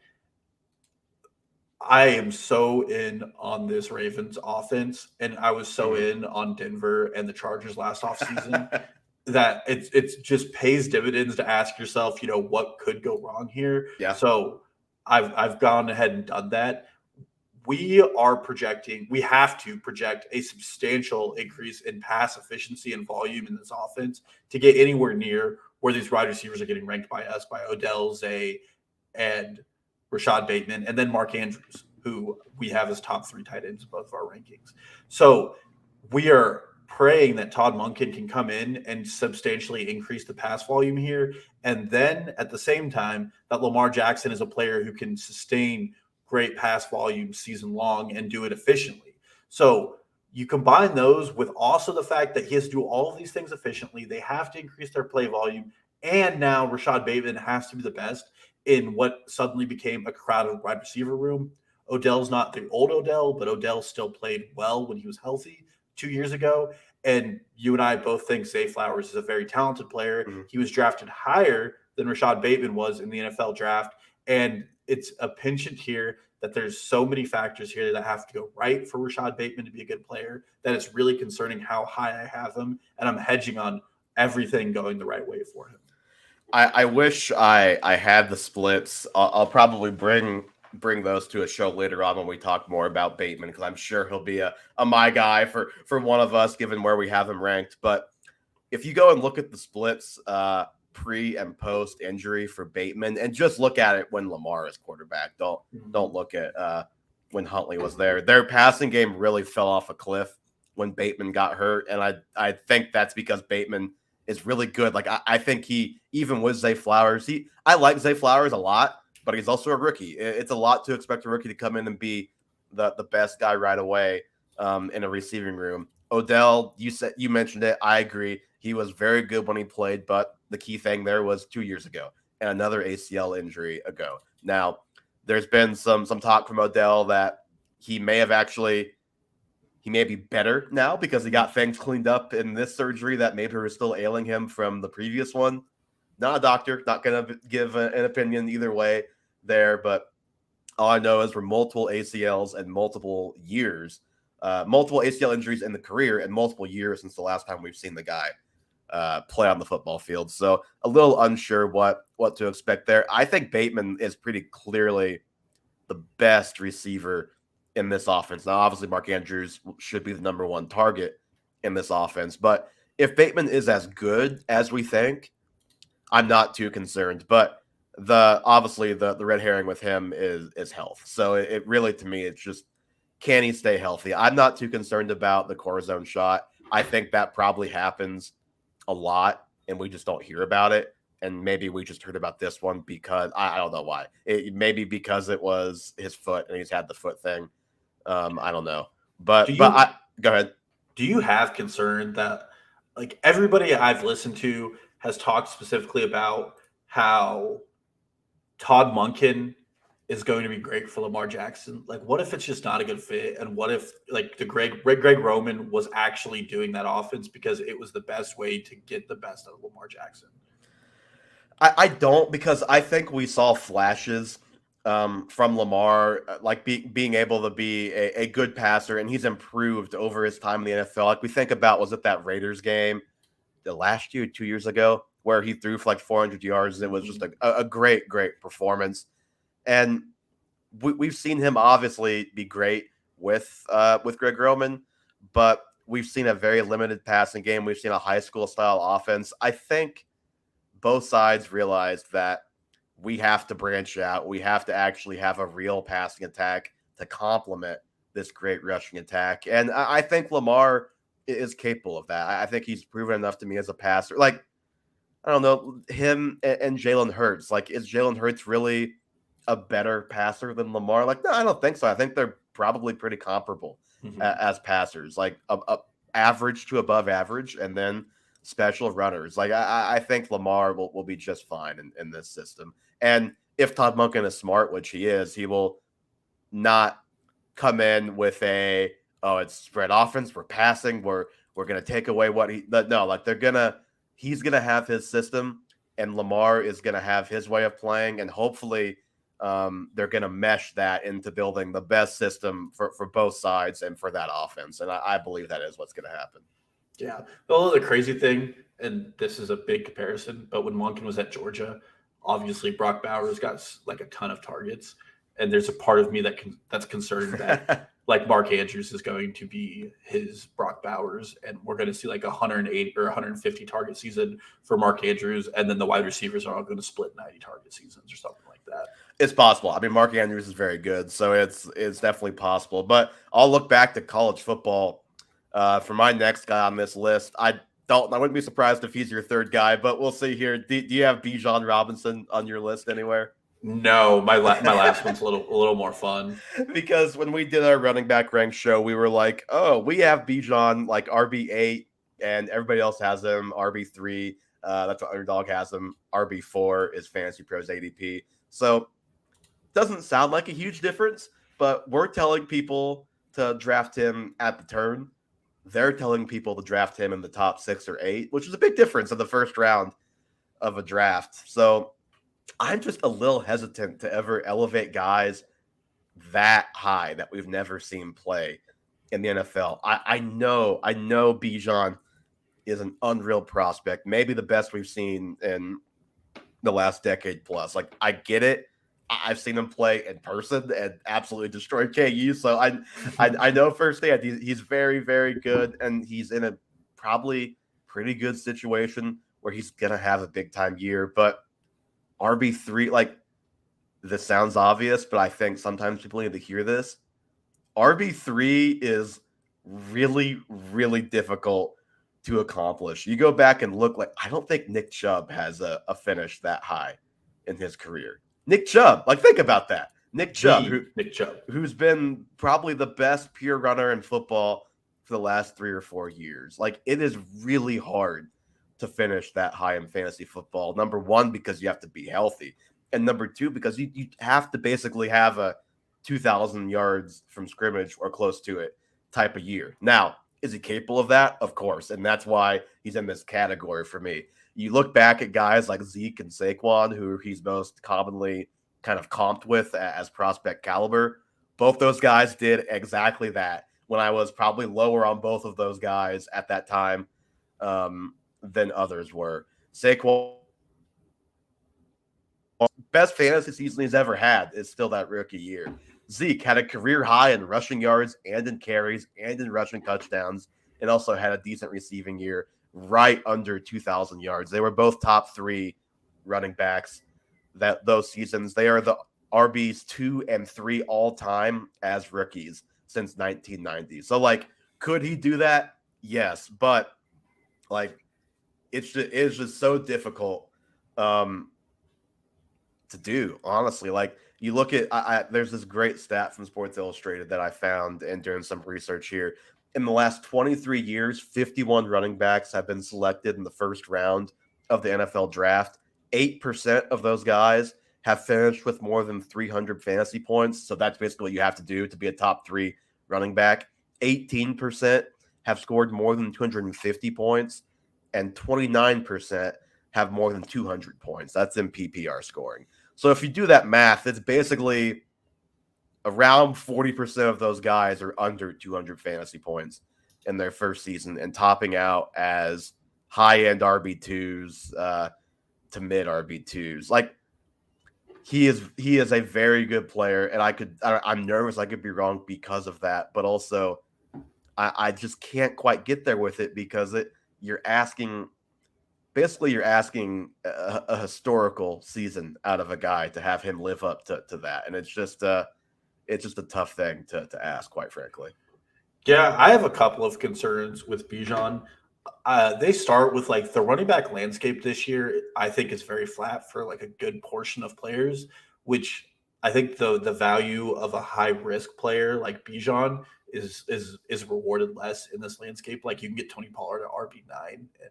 I am so in on this Ravens offense, and I was so in on Denver and the Chargers last offseason that it just pays dividends to ask yourself, what could go wrong here? Yeah. So I've gone ahead and done that. We have to project a substantial increase in pass efficiency and volume in this offense to get anywhere near where these wide receivers are getting ranked by us, by Odell, Zay, and Rashad Bateman, and then Mark Andrews, who we have as top 3 tight ends in both of our rankings. So we are praying that Todd Monken can come in and substantially increase the pass volume here. And then at the same time, that Lamar Jackson is a player who can sustain great pass volume season long and do it efficiently. So you combine those with also the fact that he has to do all of these things efficiently. They have to increase their play volume. And now Rashad Bateman has to be the best in what suddenly became a crowded wide receiver room. Odell's not the old Odell, but Odell still played well when he was healthy 2 years ago. And you and I both think Zay Flowers is a very talented player. Mm-hmm. He was drafted higher than Rashad Bateman was in the NFL draft. And it's a penchant here that there's so many factors here that have to go right for Rashad Bateman to be a good player that it's really concerning how high I have him. And I'm hedging on everything going the right way for him. I wish I had the splits. I'll probably bring those to a show later on when we talk more about Bateman, because I'm sure he'll be a my guy for one of us, given where we have him ranked. But if you go and look at the splits pre and post injury for Bateman, and just look at it when Lamar is quarterback, don't look at when Huntley was there. Their passing game really fell off a cliff when Bateman got hurt, and I think that's because Bateman is really good. Like I think he, even with Zay Flowers, I like Zay Flowers a lot, but he's also a rookie. It's a lot to expect a rookie to come in and be the best guy right away in a receiving room. Odell, you mentioned it. I agree. He was very good when he played, but the key thing there was 2 years ago and another ACL injury ago. Now, there's been some talk from Odell that he may be better now because he got things cleaned up in this surgery that maybe were still ailing him from the previous one. Not a doctor, not going to give an opinion either way there, but all I know is for multiple ACLs and multiple years, multiple ACL injuries in the career and multiple years since the last time we've seen the guy play on the football field. So a little unsure what to expect there. I think Bateman is pretty clearly the best receiver in this offense. Now, obviously, Mark Andrews should be the number one target in this offense. But if Bateman is as good as we think, I'm not too concerned. But obviously the red herring with him is health. So it really, to me, it's just, can he stay healthy? I'm not too concerned about the cortisone shot. I think that probably happens a lot, and we just don't hear about it. And maybe we just heard about this one because I don't know why. Maybe because it was his foot and he's had the foot thing. I don't know. But go ahead. Do you have concern that, like, everybody I've listened to has talked specifically about how Todd Monken is going to be great for Lamar Jackson. Like, what if it's just not a good fit? And what if like the Greg Roman was actually doing that offense because it was the best way to get the best out of Lamar Jackson? I don't, because I think we saw flashes from Lamar, like being able to be a good passer, and he's improved over his time in the NFL. Like we think about, was it that Raiders game the last year, 2 years ago, where he threw for like 400 yards? It was just a great performance. And we've seen him obviously be great with Greg Roman, but we've seen a very limited passing game. We've seen a high school style offense. I think both sides realized that we have to branch out. We have to actually have a real passing attack to complement this great rushing attack. And I think Lamar is capable of that. I think he's proven enough to me as a passer. Like, I don't know, him and Jalen Hurts. Like, is Jalen Hurts really a better passer than Lamar? Like, no, I don't think so. I think they're probably pretty comparable as passers, like a average to above average, and then special runners. Like, I think Lamar will be just fine in this system. And if Todd Monken is smart, which he is, he will not come in with it's spread offense, we're passing, we're gonna take away what he's gonna have his system, and Lamar is gonna have his way of playing, and hopefully they're gonna mesh that into building the best system for both sides and for that offense. And I believe that is what's gonna happen. Yeah. Well, the crazy thing, and this is a big comparison, but when Monken was at Georgia, obviously Brock Bowers got like a ton of targets, and there's a part of me that's concerned that like Mark Andrews is going to be his Brock Bowers, and we're going to see like 108 or 150 target season for Mark Andrews, and then the wide receivers are all going to split 90 target seasons or something like that. It's possible. I mean, Mark Andrews is very good, so it's definitely possible. But I'll look back to college football for my next guy on this list. I wouldn't be surprised if he's your third guy, but we'll see here. Do you have Bijan Robinson on your list anywhere? No, my last one's a little more fun. Because when we did our running back rank show, we were like, oh, we have Bijan like RB8, and everybody else has him RB3. That's what Underdog has him. RB4 is Fantasy Pros ADP. So doesn't sound like a huge difference, but we're telling people to draft him at the turn. They're telling people to draft him in the top 6 or 8, which is a big difference in the first round of a draft. So I'm just a little hesitant to ever elevate guys that high that we've never seen play in the NFL. I know Bijan is an unreal prospect, maybe the best we've seen in the last decade plus. Like, I get it. I've seen him play in person and absolutely destroy KU. So I know firsthand he's very, very good, and he's in a probably pretty good situation where he's gonna have a big time year. But RB3, like, this sounds obvious, but I think sometimes people need to hear this. RB3 is really, really difficult to accomplish. You go back and look, like, I don't think Nick Chubb has a finish that high in his career. Nick Chubb, like, think about that. Nick Chubb, who's been probably the best pure runner in football for the last 3 or 4 years. Like, it is really hard to finish that high in fantasy football. Number one, because you have to be healthy. And number two, because you have to basically have a 2,000 yards from scrimmage or close to it type of year. Now, is he capable of that? Of course. And that's why he's in this category for me. You look back at guys like Zeke and Saquon, who he's most commonly kind of comped with as prospect caliber. Both those guys did exactly that when I was probably lower on both of those guys at that time than others were. Saquon, best fantasy season he's ever had is still that rookie year. Zeke had a career high in rushing yards and in carries and in rushing touchdowns, and also had a decent receiving year, right under 2,000 yards. They were both top 3 running backs those seasons. They are the RBs 2 and 3 all time as rookies since 1990. So, like, could he do that? Yes, but like, it's just so difficult to do, honestly. Like, you look at there's this great stat from Sports Illustrated that I found and doing some research here. In the last 23 years, 51 running backs have been selected in the first round of the NFL draft. 8% of those guys have finished with more than 300 fantasy points. So that's basically what you have to do to be a top 3 running back. 18% have scored more than 250 points, and 29% have more than 200 points. That's in PPR scoring. So if you do that math, it's basically around 40% of those guys are under 200 fantasy points in their first season and topping out as high-end RB2s to mid RB2s. Like, he is a very good player, and I'm nervous I could be wrong because of that, but also I just can't quite get there with it because you're asking a historical season out of a guy to have him live up to that, and it's just a tough thing to ask, quite frankly. Yeah, I have a couple of concerns with Bijan. They start with like the running back landscape this year. I think is very flat for like a good portion of players, which I think the value of a high risk player like Bijan is rewarded less in this landscape. Like you can get Tony Pollard at RB9, and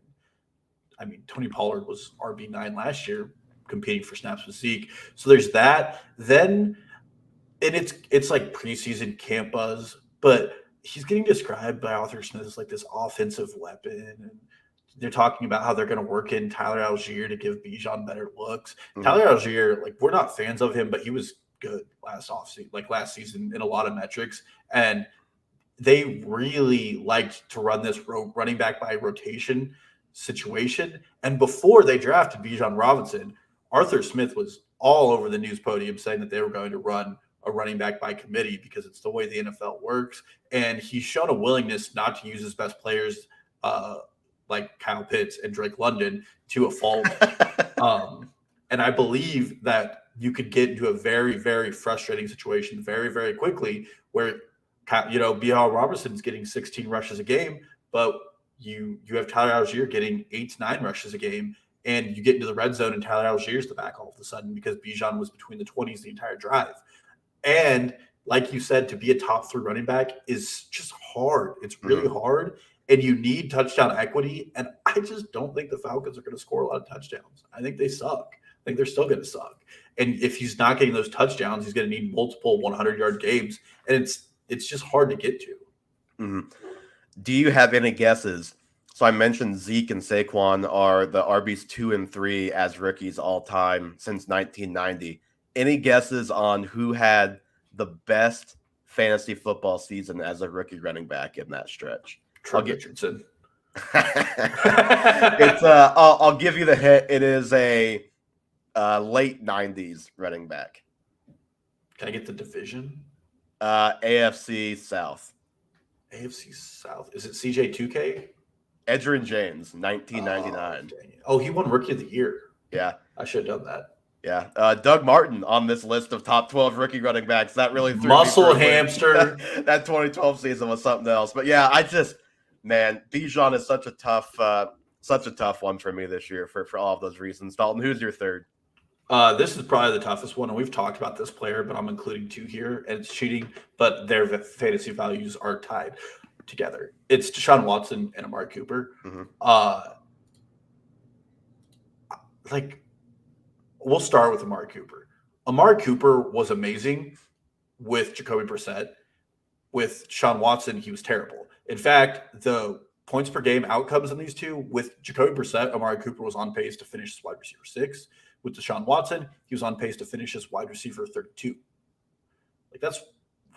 I mean Tony Pollard was RB9 last year competing for snaps with Zeke. So there's that. Then and it's like preseason camp buzz, but he's getting described by Arthur Smith as like this offensive weapon, and they're talking about how they're going to work in Tyler Algier to give Bijan better looks. Mm-hmm. Tyler Algier, like we're not fans of him, but he was good last season in a lot of metrics, and they really liked to run this running back by rotation situation. And before they drafted Bijan Robinson, Arthur Smith was all over the news podium saying that they were going to run a running back by committee because it's the way the NFL works. And he's shown a willingness not to use his best players like Kyle Pitts and Drake London to a fault. And I believe that you could get into a very, very frustrating situation very, very quickly where, Bijan Robinson's getting 16 rushes a game, but you have Tyler Algier getting 8 to 9 rushes a game, and you get into the red zone and Tyler Algier's the back all of a sudden because Bijan was between the 20s the entire drive. And like you said, to be a top 3 running back is just hard. It's really hard, and you need touchdown equity. And I just don't think the Falcons are going to score a lot of touchdowns. I think they suck. I think they're still going to suck. And if he's not getting those touchdowns, he's going to need multiple 100-yard games, and it's just hard to get to. Mm-hmm. Do you have any guesses? So I mentioned Zeke and Saquon are the RBs 2 and 3 as rookies all time since 1990. Any guesses on who had the best fantasy football season as a rookie running back in that stretch? Trent Richardson. I'll give you the hit. It is a late 90s running back. Can I get the division? AFC South. AFC South. Is it CJ2K? Edgerrin James, 1999. Oh, he won Rookie of the Year. Yeah. I should have done that. Yeah, Doug Martin on this list of top 12 rookie running backs. That really threw muscle hamster. That 2012 season was something else. But yeah, Bijan is such a tough one for me this year for all of those reasons. Dalton, who's your third? This is probably the toughest one, and we've talked about this player, but I'm including 2 here, and it's cheating, but their fantasy values are tied together. It's Deshaun Watson and Amari Cooper. Mm-hmm. We'll start with Amari Cooper. Amari Cooper was amazing with Jacoby Brissett. With Deshaun Watson, he was terrible. In fact, the points per game outcomes in these two, with Jacoby Brissett, Amari Cooper was on pace to finish as wide receiver 6. With Deshaun Watson, he was on pace to finish as wide receiver 32. That's a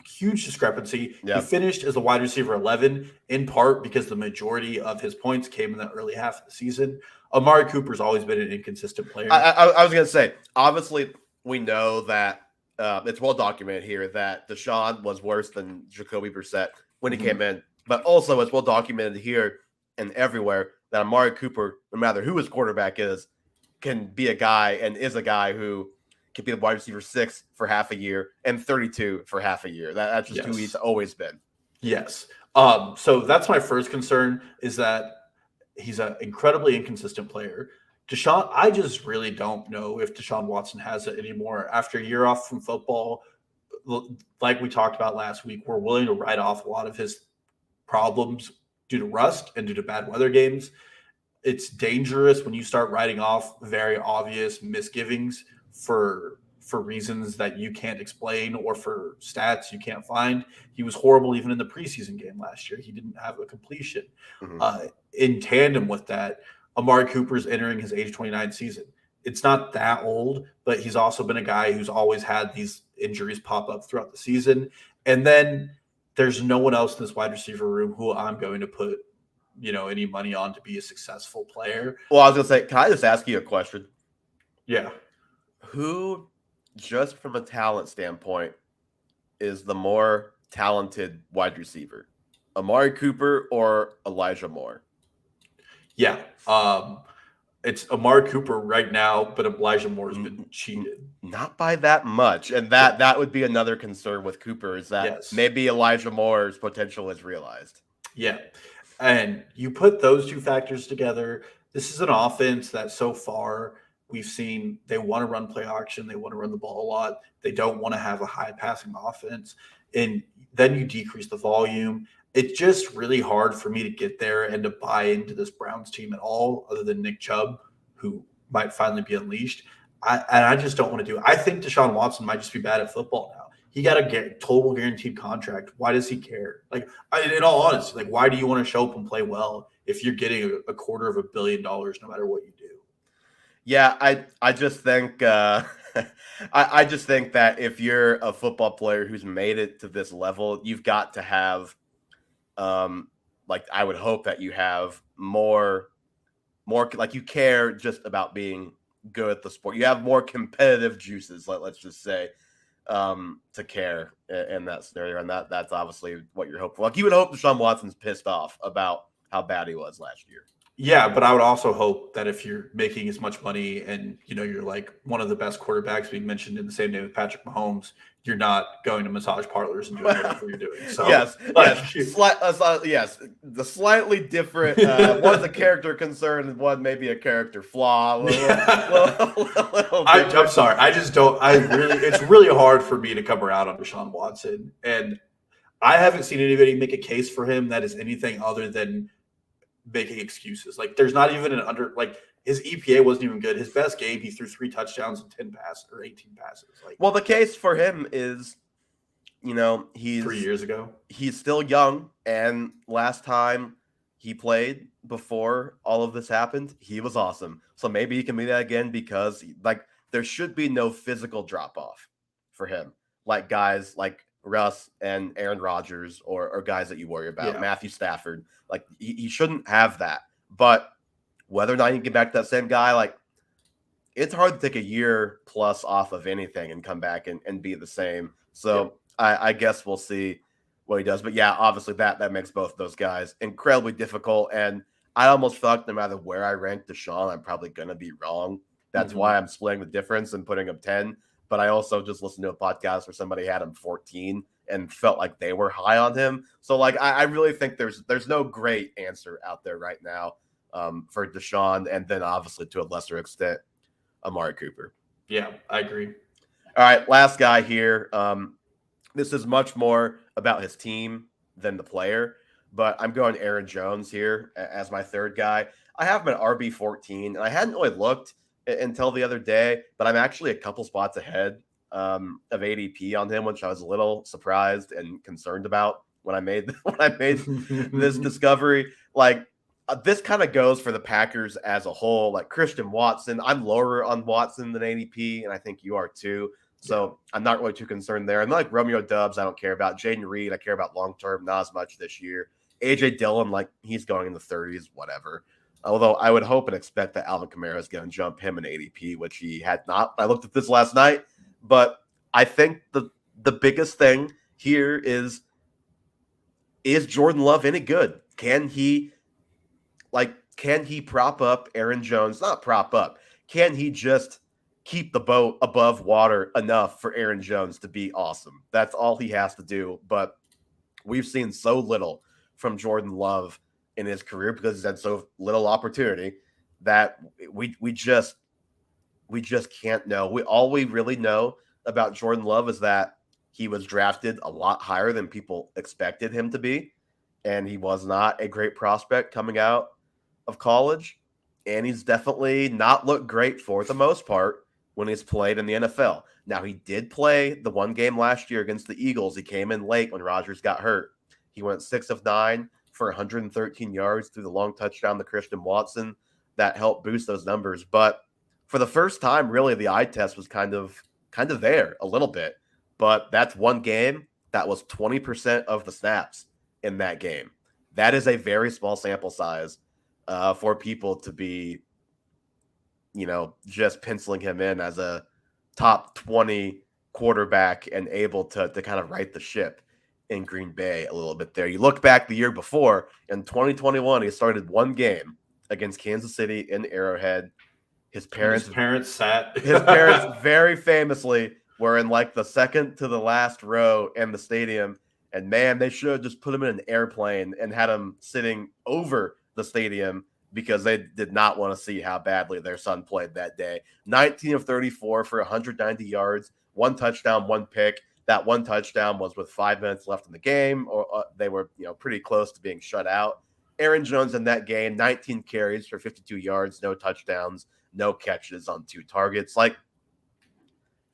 huge discrepancy. Yep. He finished as a wide receiver 11, in part because the majority of his points came in the early half of the season. Amari Cooper's always been an inconsistent player. I was going to say, obviously, we know that it's well documented here that Deshaun was worse than Jacoby Brissett when he came in. But also, it's well documented here and everywhere that Amari Cooper, no matter who his quarterback is, can be a guy and is a guy who can be the wide receiver 6 for half a year and 32 for half a year. That's just who he's always been. Yes. So that's my first concern, is that he's an incredibly inconsistent player. Deshaun, I just really don't know if Deshaun Watson has it anymore. After a year off from football, like we talked about last week, we're willing to write off a lot of his problems due to rust and due to bad weather games. It's dangerous when you start writing off very obvious misgivings for for reasons that you can't explain or for stats you can't find. He was horrible even in the preseason game last year. He didn't have a completion. In tandem with that, Amari Cooper's entering his age 29 season. It's not that old, but he's also been a guy who's always had these injuries pop up throughout the season. And then there's no one else in this wide receiver room who I'm going to put, any money on to be a successful player. Well, I was going to say, can I just ask you a question? Yeah. Who, just from a talent standpoint, is the more talented wide receiver? Amari Cooper or Elijah Moore? Yeah. It's Amari Cooper right now, but Elijah Moore has been cheated. Not by that much. And that would be another concern with Cooper, is that maybe Elijah Moore's potential is realized. Yeah. And you put those two factors together. This is an offense that so far we've seen they want to run play action. They want to run the ball a lot. They don't want to have a high passing offense. And then you decrease the volume. It's just really hard for me to get there and to buy into this Browns team at all, other than Nick Chubb, who might finally be unleashed. I just don't want to do it. I think Deshaun Watson might just be bad at football now. He got a total guaranteed contract. Why does he care? In all honesty, why do you want to show up and play well if you're getting $250 million no matter what you do? Yeah, I just think I just think that if you're a football player who's made it to this level, you've got to have I would hope that you have more you care just about being good at the sport. You have more competitive juices, let's just say, to care in that scenario. And that's obviously what you're hoping for. You would hope Deshaun Watson's pissed off about how bad he was last year. Yeah, but I would also hope that if you're making as much money and, you're like one of the best quarterbacks being mentioned in the same name with Patrick Mahomes, you're not going to massage parlors and doing whatever you're doing. So yes. The slightly different. One's a character concern, and one maybe a character flaw. I'm sorry. It's really hard for me to come around on Deshaun Watson, and I haven't seen anybody make a case for him that is anything other than making excuses. There's not even his EPA wasn't even good. His best game, he threw 3 touchdowns and 10 passes or 18 passes. The case for him is, he's 3 years ago. He's still young, and last time he played before all of this happened, he was awesome. So maybe he can be that again, because there should be no physical drop off for him. Guys like Russ and Aaron Rodgers or guys that you worry about, Matthew Stafford. He shouldn't have that. But whether or not you can get back to that same guy, it's hard to take a year plus off of anything and come back and be the same. So I guess we'll see what he does. But yeah, obviously that makes both of those guys incredibly difficult. And I almost feel like no matter where I rank Deshaun, I'm probably going to be wrong. That's why I'm splitting the difference and putting him 10. But I also just listened to a podcast where somebody had him 14 and felt like they were high on him. So I really think there's no great answer out there right now for Deshaun, and then obviously to a lesser extent, Amari Cooper. Yeah, I agree. All right, last guy here. This is much more about his team than the player, but I'm going Aaron Jones here as my third guy. I have him at RB14, and I hadn't really looked until the other day, but I'm actually a couple spots ahead of ADP on him, which I was a little surprised and concerned about when I made this discovery. This kind of goes for the Packers as a whole. Christian Watson, I'm lower on Watson than ADP, and I think you are too. So I'm not really too concerned there. I'm like Romeo Dubs, I don't care about. Jaden Reed, I care about long term, not as much this year. AJ Dillon, he's going in the 30s, whatever. Although I would hope and expect that Alvin Kamara is going to jump him in ADP, which he had not. I looked at this last night, but I think the biggest thing here is Jordan Love any good? Can he prop up Aaron Jones? Not prop up. Can he just keep the boat above water enough for Aaron Jones to be awesome? That's all he has to do. But we've seen so little from Jordan Love in his career because he's had so little opportunity that we just can't know. All we really know about Jordan Love is that he was drafted a lot higher than people expected him to be, and he was not a great prospect coming out of college, and he's definitely not looked great for the most part when he's played in the NFL. Now, he did play the one game last year against the Eagles. He came in late when Rodgers got hurt. He went 6 of 9 for 113 yards through the long touchdown to Christian Watson. That helped boost those numbers. But for the first time, really, the eye test was kind of there a little bit. But that's one game. That was 20% of the snaps in that game. That is a very small sample size for people to be, just penciling him in as a top 20 quarterback and able to kind of right the ship in Green Bay a little bit there. You look back the year before, in 2021, he started one game against Kansas City in Arrowhead. His parents very famously were in like the second to the last row in the stadium. And man, they should have just put him in an airplane and had him sitting over the stadium because they did not want to see how badly their son played that day. 19 of 34 for 190 yards, 1 touchdown, 1 pick. That 1 touchdown was with 5 minutes left in the game, or they were pretty close to being shut out. Aaron Jones in that game, 19 carries for 52 yards, no touchdowns, no catches on 2 targets. Like,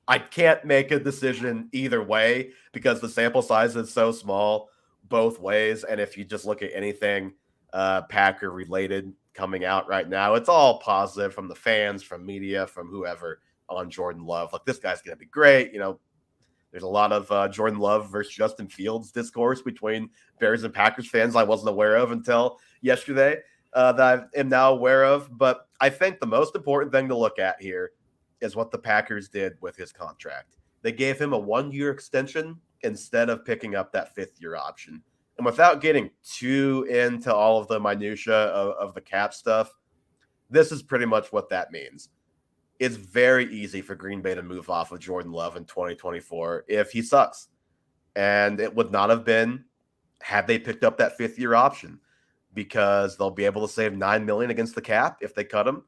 I can't make a decision either way because the sample size is so small both ways. And if you just look at anything Packer related coming out right now, it's all positive from the fans, from media, from whoever on Jordan Love. Like, this guy's going to be great. There's a lot of Jordan Love versus Justin Fields discourse between Bears and Packers fans I wasn't aware of until yesterday that I am now aware of. But I think the most important thing to look at here is what the Packers did with his contract. They gave him a 1-year extension instead of picking up that 5th-year option. And without getting too into all of the minutia of the cap stuff, this is pretty much what that means. It's very easy for Green Bay to move off of Jordan Love in 2024 if he sucks. And it would not have been had they picked up that 5th-year option, because they'll be able to save $9 million against the cap if they cut him.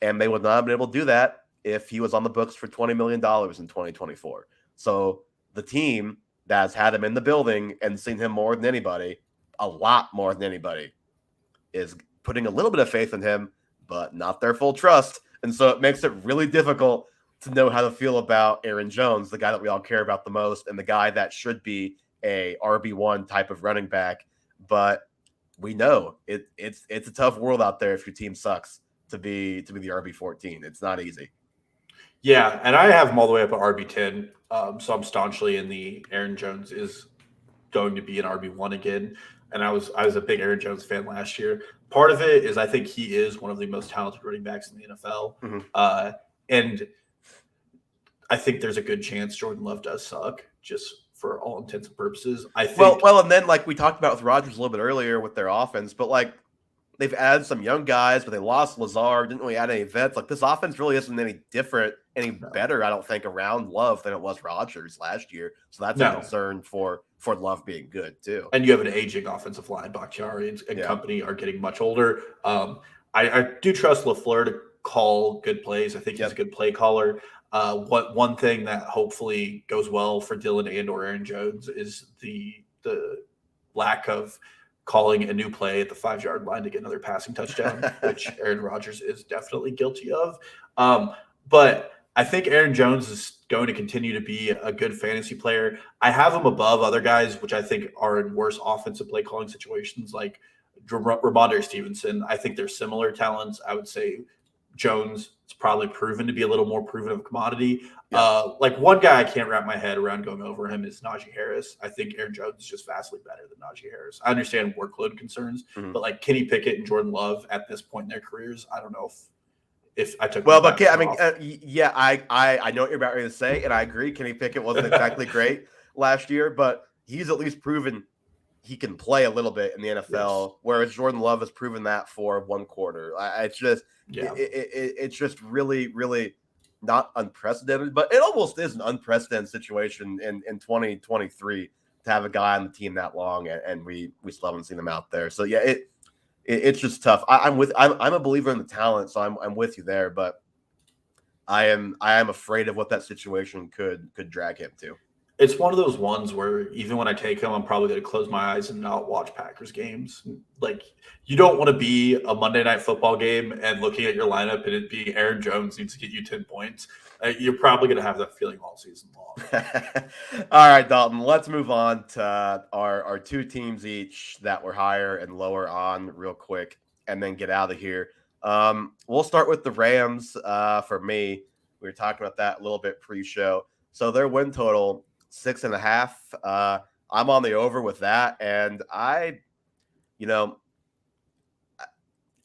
And they would not have been able to do that if he was on the books for $20 million in 2024. So the team that has had him in the building and seen him more than anybody, a lot more than anybody, is putting a little bit of faith in him, but not their full trust. And so it makes it really difficult to know how to feel about Aaron Jones, the guy that we all care about the most, and the guy that should be a RB1 type of running back. But we know it's a tough world out there if your team sucks to be the RB14. It's not easy. Yeah, and I have him all the way up at RB10. So I'm staunchly in the Aaron Jones is going to be an RB1 again. And I was a big Aaron Jones fan last year. Part of it is I think he is one of the most talented running backs in the NFL. Mm-hmm. And I think there's a good chance Jordan Love does suck, just for all intents and purposes. I think well, and then like we talked about with Rodgers a little bit earlier with their offense, but like they've added some young guys, but they lost Lazard, didn't really add any vets. Like, this offense really isn't any different, any better, I don't think, around Love than it was Rodgers last year. So that's a concern for Love being good too. And you have an aging offensive line. Bakhtiari and company are getting much older. I do trust LaFleur to call good plays. I think he's a good play caller. One thing that hopefully goes well for Dylan and or Aaron Jones is the lack of calling a new play at the 5-yard line to get another passing touchdown, which Aaron Rodgers is definitely guilty of. But I think Aaron Jones is going to continue to be a good fantasy player. I have him above other guys, which I think are in worse offensive play calling situations, like Ramondre Stevenson. I think they're similar talents. I would say Jones is probably proven to be a little more proven of a commodity. Yeah. Like, one guy I can't wrap my head around going over him is Najee Harris. I think Aaron Jones is just vastly better than Najee Harris. I understand workload concerns, but like Kenny Pickett and Jordan Love at this point in their careers, I don't know if I took. Well, but I mean, I know what you're about ready to say, and I agree. Kenny Pickett wasn't exactly great last year, but he's at least proven he can play a little bit in the NFL, whereas Jordan Love has proven that for 1 quarter. It's just, it's just really, really not unprecedented, but it almost is an unprecedented situation in 2023 to have a guy on the team that long, and we still haven't seen him out there. So yeah, it's just tough. I'm a believer in the talent, so I'm with you there, but I am afraid of what that situation could drag him to. It's one of those ones where even when I take him, I'm probably going to close my eyes and not watch Packers games. Like, you don't want to be a Monday Night Football game and looking at your lineup and it being Aaron Jones needs to get you 10 points. You're probably going to have that feeling all season long. All right, Dalton, let's move on to our two teams each that were higher and lower on real quick and then get out of here. We'll start with the Rams. For me, we were talking about that a little bit pre-show. So their win total, 6.5. I'm on the over with that, and I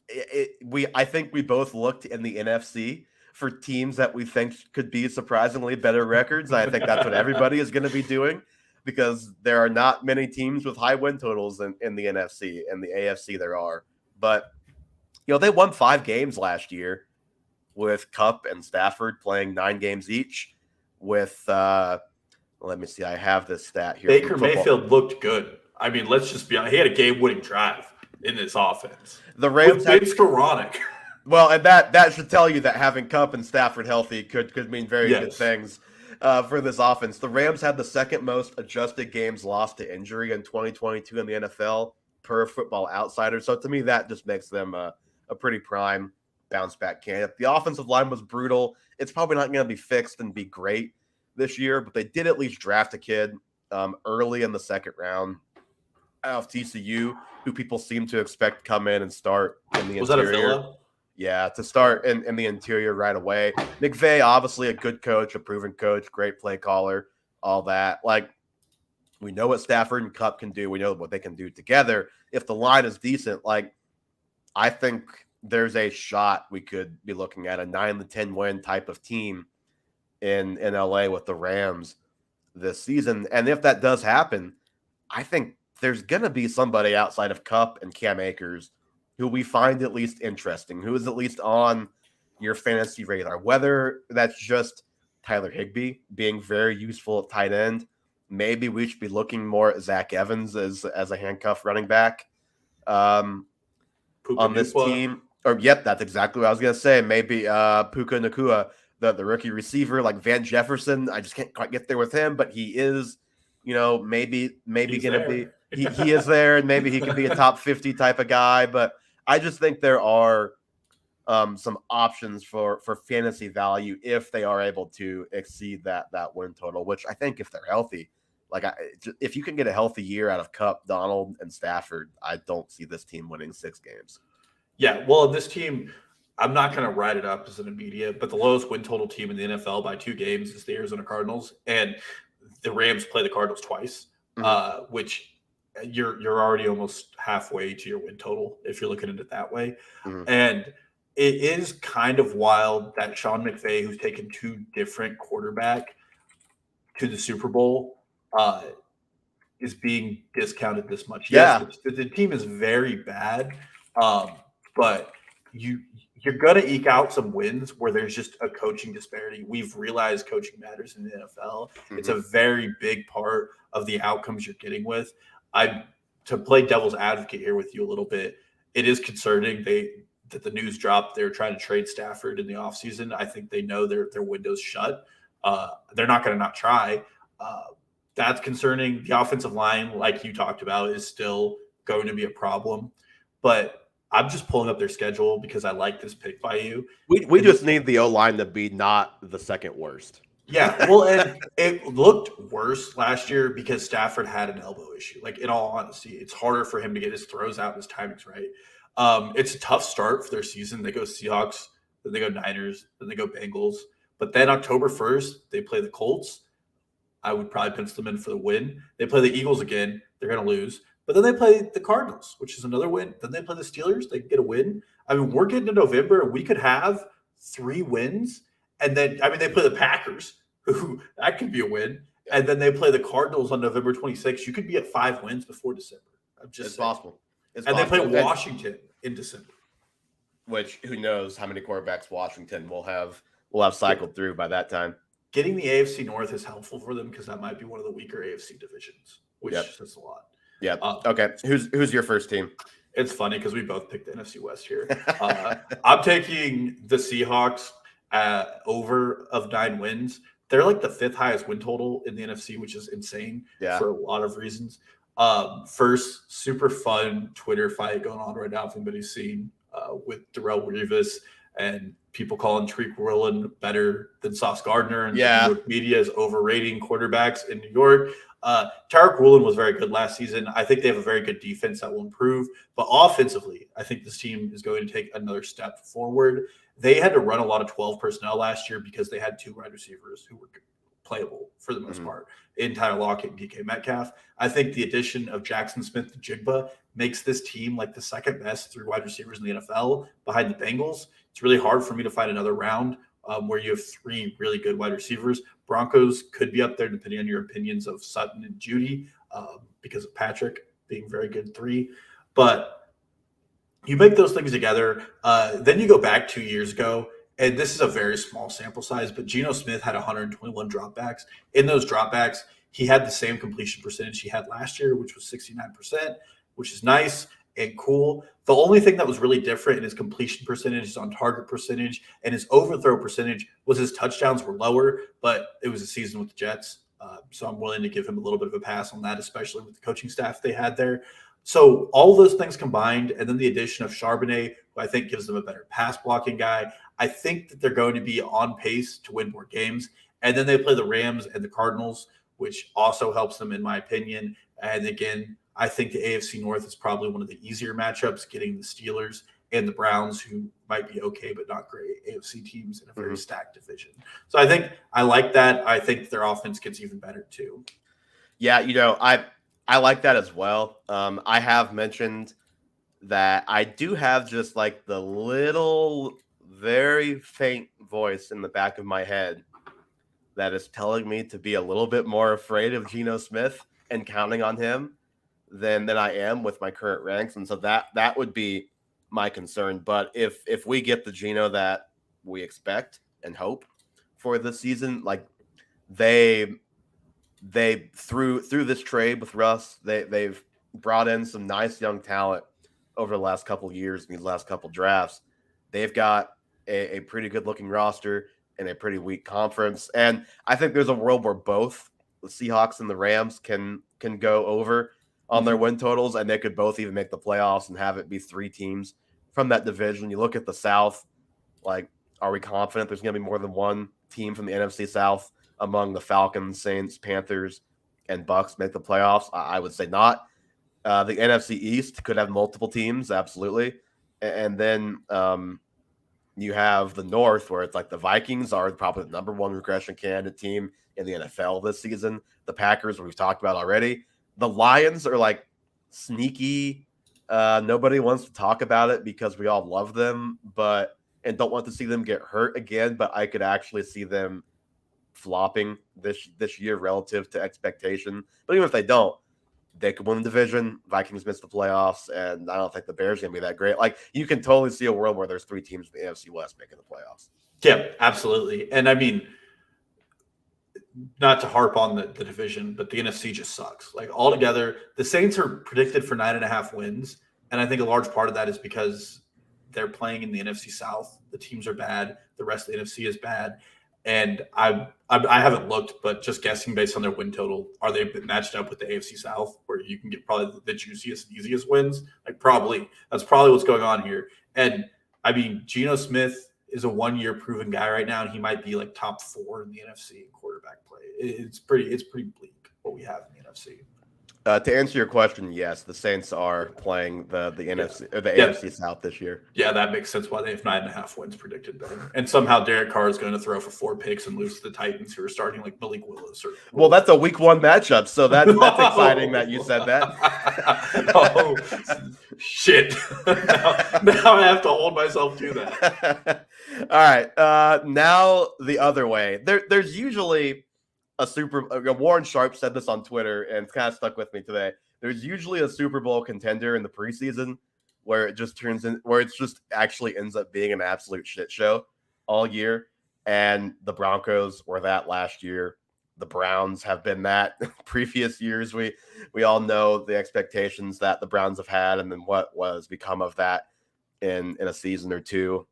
think we both looked in the NFC for teams that we think could be surprisingly better records. I think that's what everybody is going to be doing because there are not many teams with high win totals in the NFC. In the AFC there are, but they won 5 games last year with Kupp and Stafford playing 9 games each. With let me see, I have this stat here. Baker Mayfield looked good. I mean, let's just be honest. He had a game-winning drive in this offense. The Rams had Skoranek. Well, and that should tell you that having Kupp and Stafford healthy could mean very good things for this offense. The Rams had the second most adjusted games lost to injury in 2022 in the NFL per Football Outsider. So to me, that just makes them a pretty prime bounce back candidate. The offensive line was brutal. It's probably not going to be fixed and be great this year, but they did at least draft a kid early in the second round out of TCU, who people seem to expect to come in and start in the interior. Was that a Villa? Yeah, to start in the interior right away. McVay, obviously a good coach, a proven coach, great play caller, all that. Like, we know what Stafford and Kupp can do. We know what they can do together. If the line is decent, like, I think there's a shot we could be looking at a 9-10 win type of team in LA with the Rams this season. And if that does happen, I think there's going to be somebody outside of Kupp and Cam Akers who we find at least interesting, who is at least on your fantasy radar, whether that's just Tyler Higbee being very useful at tight end. Maybe we should be looking more at Zach Evans as a handcuff running back on this team. Or, yep, that's exactly what I was going to say. Maybe Puka Nacua, the rookie receiver, like Van Jefferson. I just can't quite get there with him, but he is, maybe going to be – he is there, and maybe he can be a top 50 type of guy. But I just think there are some options for fantasy value if they are able to exceed that win total, which I think if they're healthy, if you can get a healthy year out of Kupp, Donald, and Stafford, I don't see this team winning 6 games. Yeah, well, this team, I'm not going to write it up as an immediate, but the lowest win total team in the NFL by 2 games is the Arizona Cardinals, and the Rams play the Cardinals twice, which you're already almost halfway to your win total if you're looking at it that way. And it is kind of wild that Sean McVay, who's taken 2 different quarterback to the Super Bowl, is being discounted this much. Yeah. Yes, the team is very bad. But you're going to eke out some wins where there's just a coaching disparity. We've realized coaching matters in the NFL. It's a very big part of the outcomes you're getting with. To play devil's advocate here with you a little bit, it is concerning that the news dropped they're trying to trade Stafford in the offseason. I think they know their window's shut. They're not going to not try. That's concerning. The offensive line, like you talked about, is still going to be a problem. But I'm just pulling up their schedule because I like this pick by you. We just need the O-line to be not the second worst. Yeah, well, and it looked worse last year because Stafford had an elbow issue. Like, in all honesty, it's harder for him to get his throws out and his timings right. It's a tough start for their season. They go Seahawks, then they go Niners, then they go Bengals. But then October 1st, they play the Colts. I would probably pencil them in for the win. They play the Eagles again. They're going to lose. But then they play the Cardinals, which is another win. Then they play the Steelers. They get a win. I mean, we're getting to November, and we could have 3 wins. And then, they play the Packers, who that could be a win. And then they play the Cardinals on November 26th. You could be at 5 wins before December. It's possible. They play Washington in December. Which, who knows how many quarterbacks Washington will have cycled through by that time. Getting the AFC North is helpful for them because that might be one of the weaker AFC divisions, which says a lot. Yeah. Okay. Who's your first team? It's funny because we both picked the NFC West here. I'm taking the Seahawks over of 9 wins. they're like the 5th highest win total in the NFC, which is insane for a lot of reasons. First, super fun Twitter fight going on right now, if anybody's seen, with Darrell Revis and people calling Tariq Woolen better than Sauce Gardner, and the New York media is overrating quarterbacks in New York. Tariq Woolen was very good last season. I think they have a very good defense that will improve, but offensively, I think this team is going to take another step forward. They had to run a lot of 12 personnel last year because they had 2 wide receivers who were playable for the most part in Tyler Lockett and DK Metcalf. I think the addition of Jackson Smith-Njigba makes this team like the 2nd best 3 wide receivers in the NFL behind the Bengals. It's really hard for me to find another round where you have 3 really good wide receivers. Broncos could be up there depending on your opinions of Sutton and Judy because of Patrick being very good 3. But you make those things together. Then you go back 2 years ago, and this is a very small sample size, but Geno Smith had 121 dropbacks. In those dropbacks, he had the same completion percentage he had last year, which was 69%, which is nice and cool. The only thing that was really different in his completion percentage, his on-target percentage, and his overthrow percentage was his touchdowns were lower, but it was a season with the Jets. So I'm willing to give him a little bit of a pass on that, especially with the coaching staff they had there. So all those things combined, and then the addition of Charbonnet, who I think gives them a better pass blocking guy, I think that they're going to be on pace to win more games. And then they play the Rams and the Cardinals, which also helps them, in my opinion. And again, I think the AFC North is probably one of the easier matchups, getting the Steelers and the Browns, who might be okay but not great AFC teams in a very stacked division. So I think I like that. I think their offense gets even better too. Yeah, I like that as well. I have mentioned that I do have just like the little, very faint voice in the back of my head that is telling me to be a little bit more afraid of Geno Smith and counting on him than I am with my current ranks. And so that would be my concern. But if we get the Geno that we expect and hope for this season, like they through this trade with Russ, they've brought in some nice young talent over the last couple of years, these last couple of drafts. They've got a pretty good looking roster and a pretty weak conference. And I think there's a world where both the Seahawks and the Rams can go over on their win totals, and they could both even make the playoffs and have it be 3 teams from that division. You look at the South, like, are we confident there's going to be more than one team from the NFC South among the Falcons, Saints, Panthers, and Bucks make the playoffs? I would say not. The NFC East could have multiple teams, absolutely. And then you have the North, where it's like the Vikings are probably the number 1 regression candidate team in the NFL this season. The Packers, we've talked about already. The Lions are like sneaky. Nobody wants to talk about it because we all love them, and don't want to see them get hurt again. But I could actually see them flopping this year relative to expectation. But even if they don't, they could win the division. Vikings miss the playoffs, and I don't think the Bears are going to be that great. Like, you can totally see a world where there's 3 teams in the NFC West making the playoffs. Yeah, absolutely. And I mean, not to harp on the division, but the NFC just sucks. Like, altogether, the Saints are predicted for 9.5 wins, and I think a large part of that is because they're playing in the NFC South. The teams are bad. The rest of the NFC is bad. And I haven't looked, but just guessing based on their win total, are they matched up with the AFC South, where you can get probably the juiciest and easiest wins? Like, probably. That's probably what's going on here. And, I mean, Geno Smith is a 1-year proven guy right now, and he might be like top 4 in the NFC in quarterback play. It's pretty bleak what we have in the NFC. To answer your question, yes, the Saints are playing the NFC or the AFC South this year. Yeah, that makes sense why they have 9.5 wins predicted better. And somehow Derek Carr is going to throw for 4 picks and lose to the Titans, who are starting like Malik Willis. Well, that's a week 1 matchup, so that's exciting that you said that. Oh, shit. now I have to hold myself to that. All right. Now the other way. There's usually Warren Sharp said this on Twitter, and it's kind of stuck with me today. There's usually a Super Bowl contender in the preseason where it just actually ends up being an absolute shit show all year. And the Broncos were that last year. The Browns have been that previous years. We all know the expectations that the Browns have had, and then what was become of that in a season or two.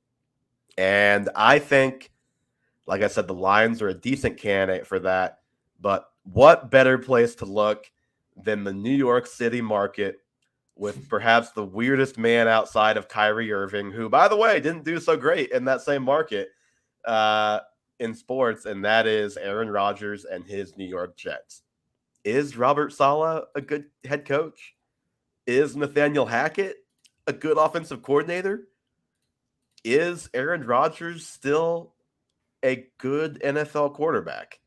And I think Like I said, the Lions are a decent candidate for that. But what better place to look than the New York City market with perhaps the weirdest man outside of Kyrie Irving, who, by the way, didn't do so great in that same market in sports, and that is Aaron Rodgers and his New York Jets. Is Robert Saleh a good head coach? Is Nathaniel Hackett a good offensive coordinator? Is Aaron Rodgers still a good NFL quarterback?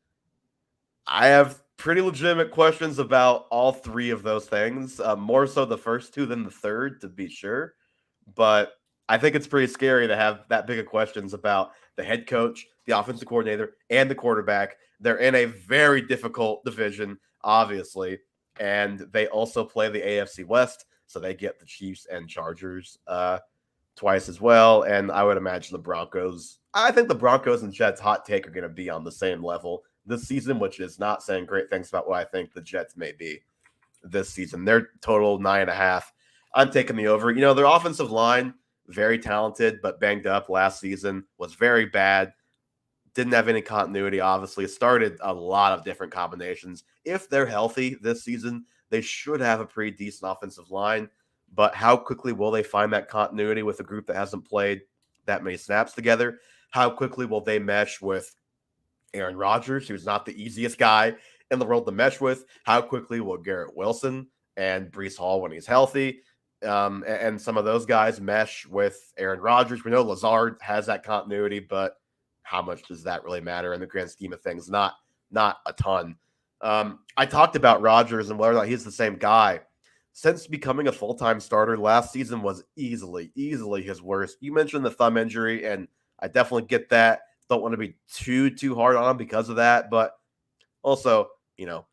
I have pretty legitimate questions about all three of those things, more so the first two than the third, to be sure. But I think it's pretty scary to have that big of questions about the head coach, the offensive coordinator, and the quarterback. They're in a very difficult division, obviously, and they also play the AFC West, so they get the Chiefs and Chargers twice as well. And I would imagine the Broncos. I think the Broncos and Jets, hot take, are going to be on the same level this season, which is not saying great things about what I think the Jets may be this season. They're total 9.5. I'm taking the over. You know, their offensive line, very talented, but banged up last season, was very bad. Didn't have any continuity, obviously. Started a lot of different combinations. If they're healthy this season, they should have a pretty decent offensive line. But how quickly will they find that continuity with a group that hasn't played that many snaps together? How quickly will they mesh with Aaron Rodgers, who's not the easiest guy in the world to mesh with? How quickly will Garrett Wilson and Breece Hall, when he's healthy, and some of those guys mesh with Aaron Rodgers? We know Lazard has that continuity, but how much does that really matter in the grand scheme of things? Not a ton. I talked about Rodgers and whether or not he's the same guy. Since becoming a full-time starter, last season was easily his worst. You mentioned the thumb injury, and I definitely get that. Don't want to be too hard on him because of that, but also, you know,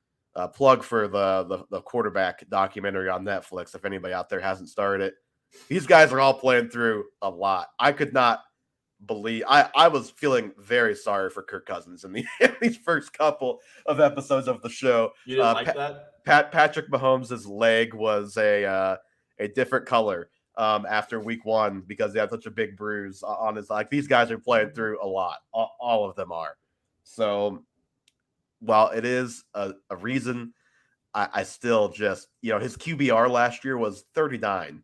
plug for the quarterback documentary on Netflix. If anybody out there hasn't started it, these guys are all playing through a lot. I could not believe I was feeling very sorry for Kirk Cousins in these first couple of episodes of the show. You didn't like that? Patrick Mahomes' leg was a different color after week one because he had such a big bruise on his. Like, these guys are playing through a lot. All of them are. So while it is a reason, I still just, you know, his QBR last year was 39.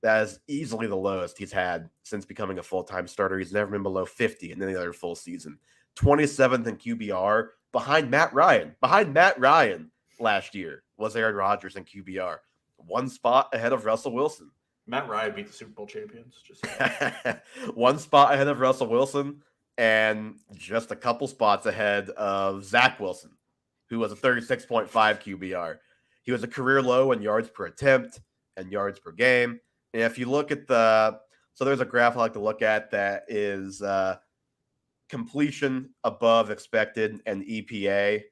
That is easily the lowest he's had since becoming a full-time starter. He's never been below 50 in any other full season. 27th in QBR behind Matt Ryan. Behind Matt Ryan last year was Aaron Rodgers in QBR. One spot ahead of Russell Wilson. Matt Ryan beat the Super Bowl champions. Just one spot ahead of Russell Wilson and just a couple spots ahead of Zach Wilson, who was a 36.5 QBR. He was a career low in yards per attempt and yards per game. And if you look at so there's a graph I like to look at that is completion above expected and EPA.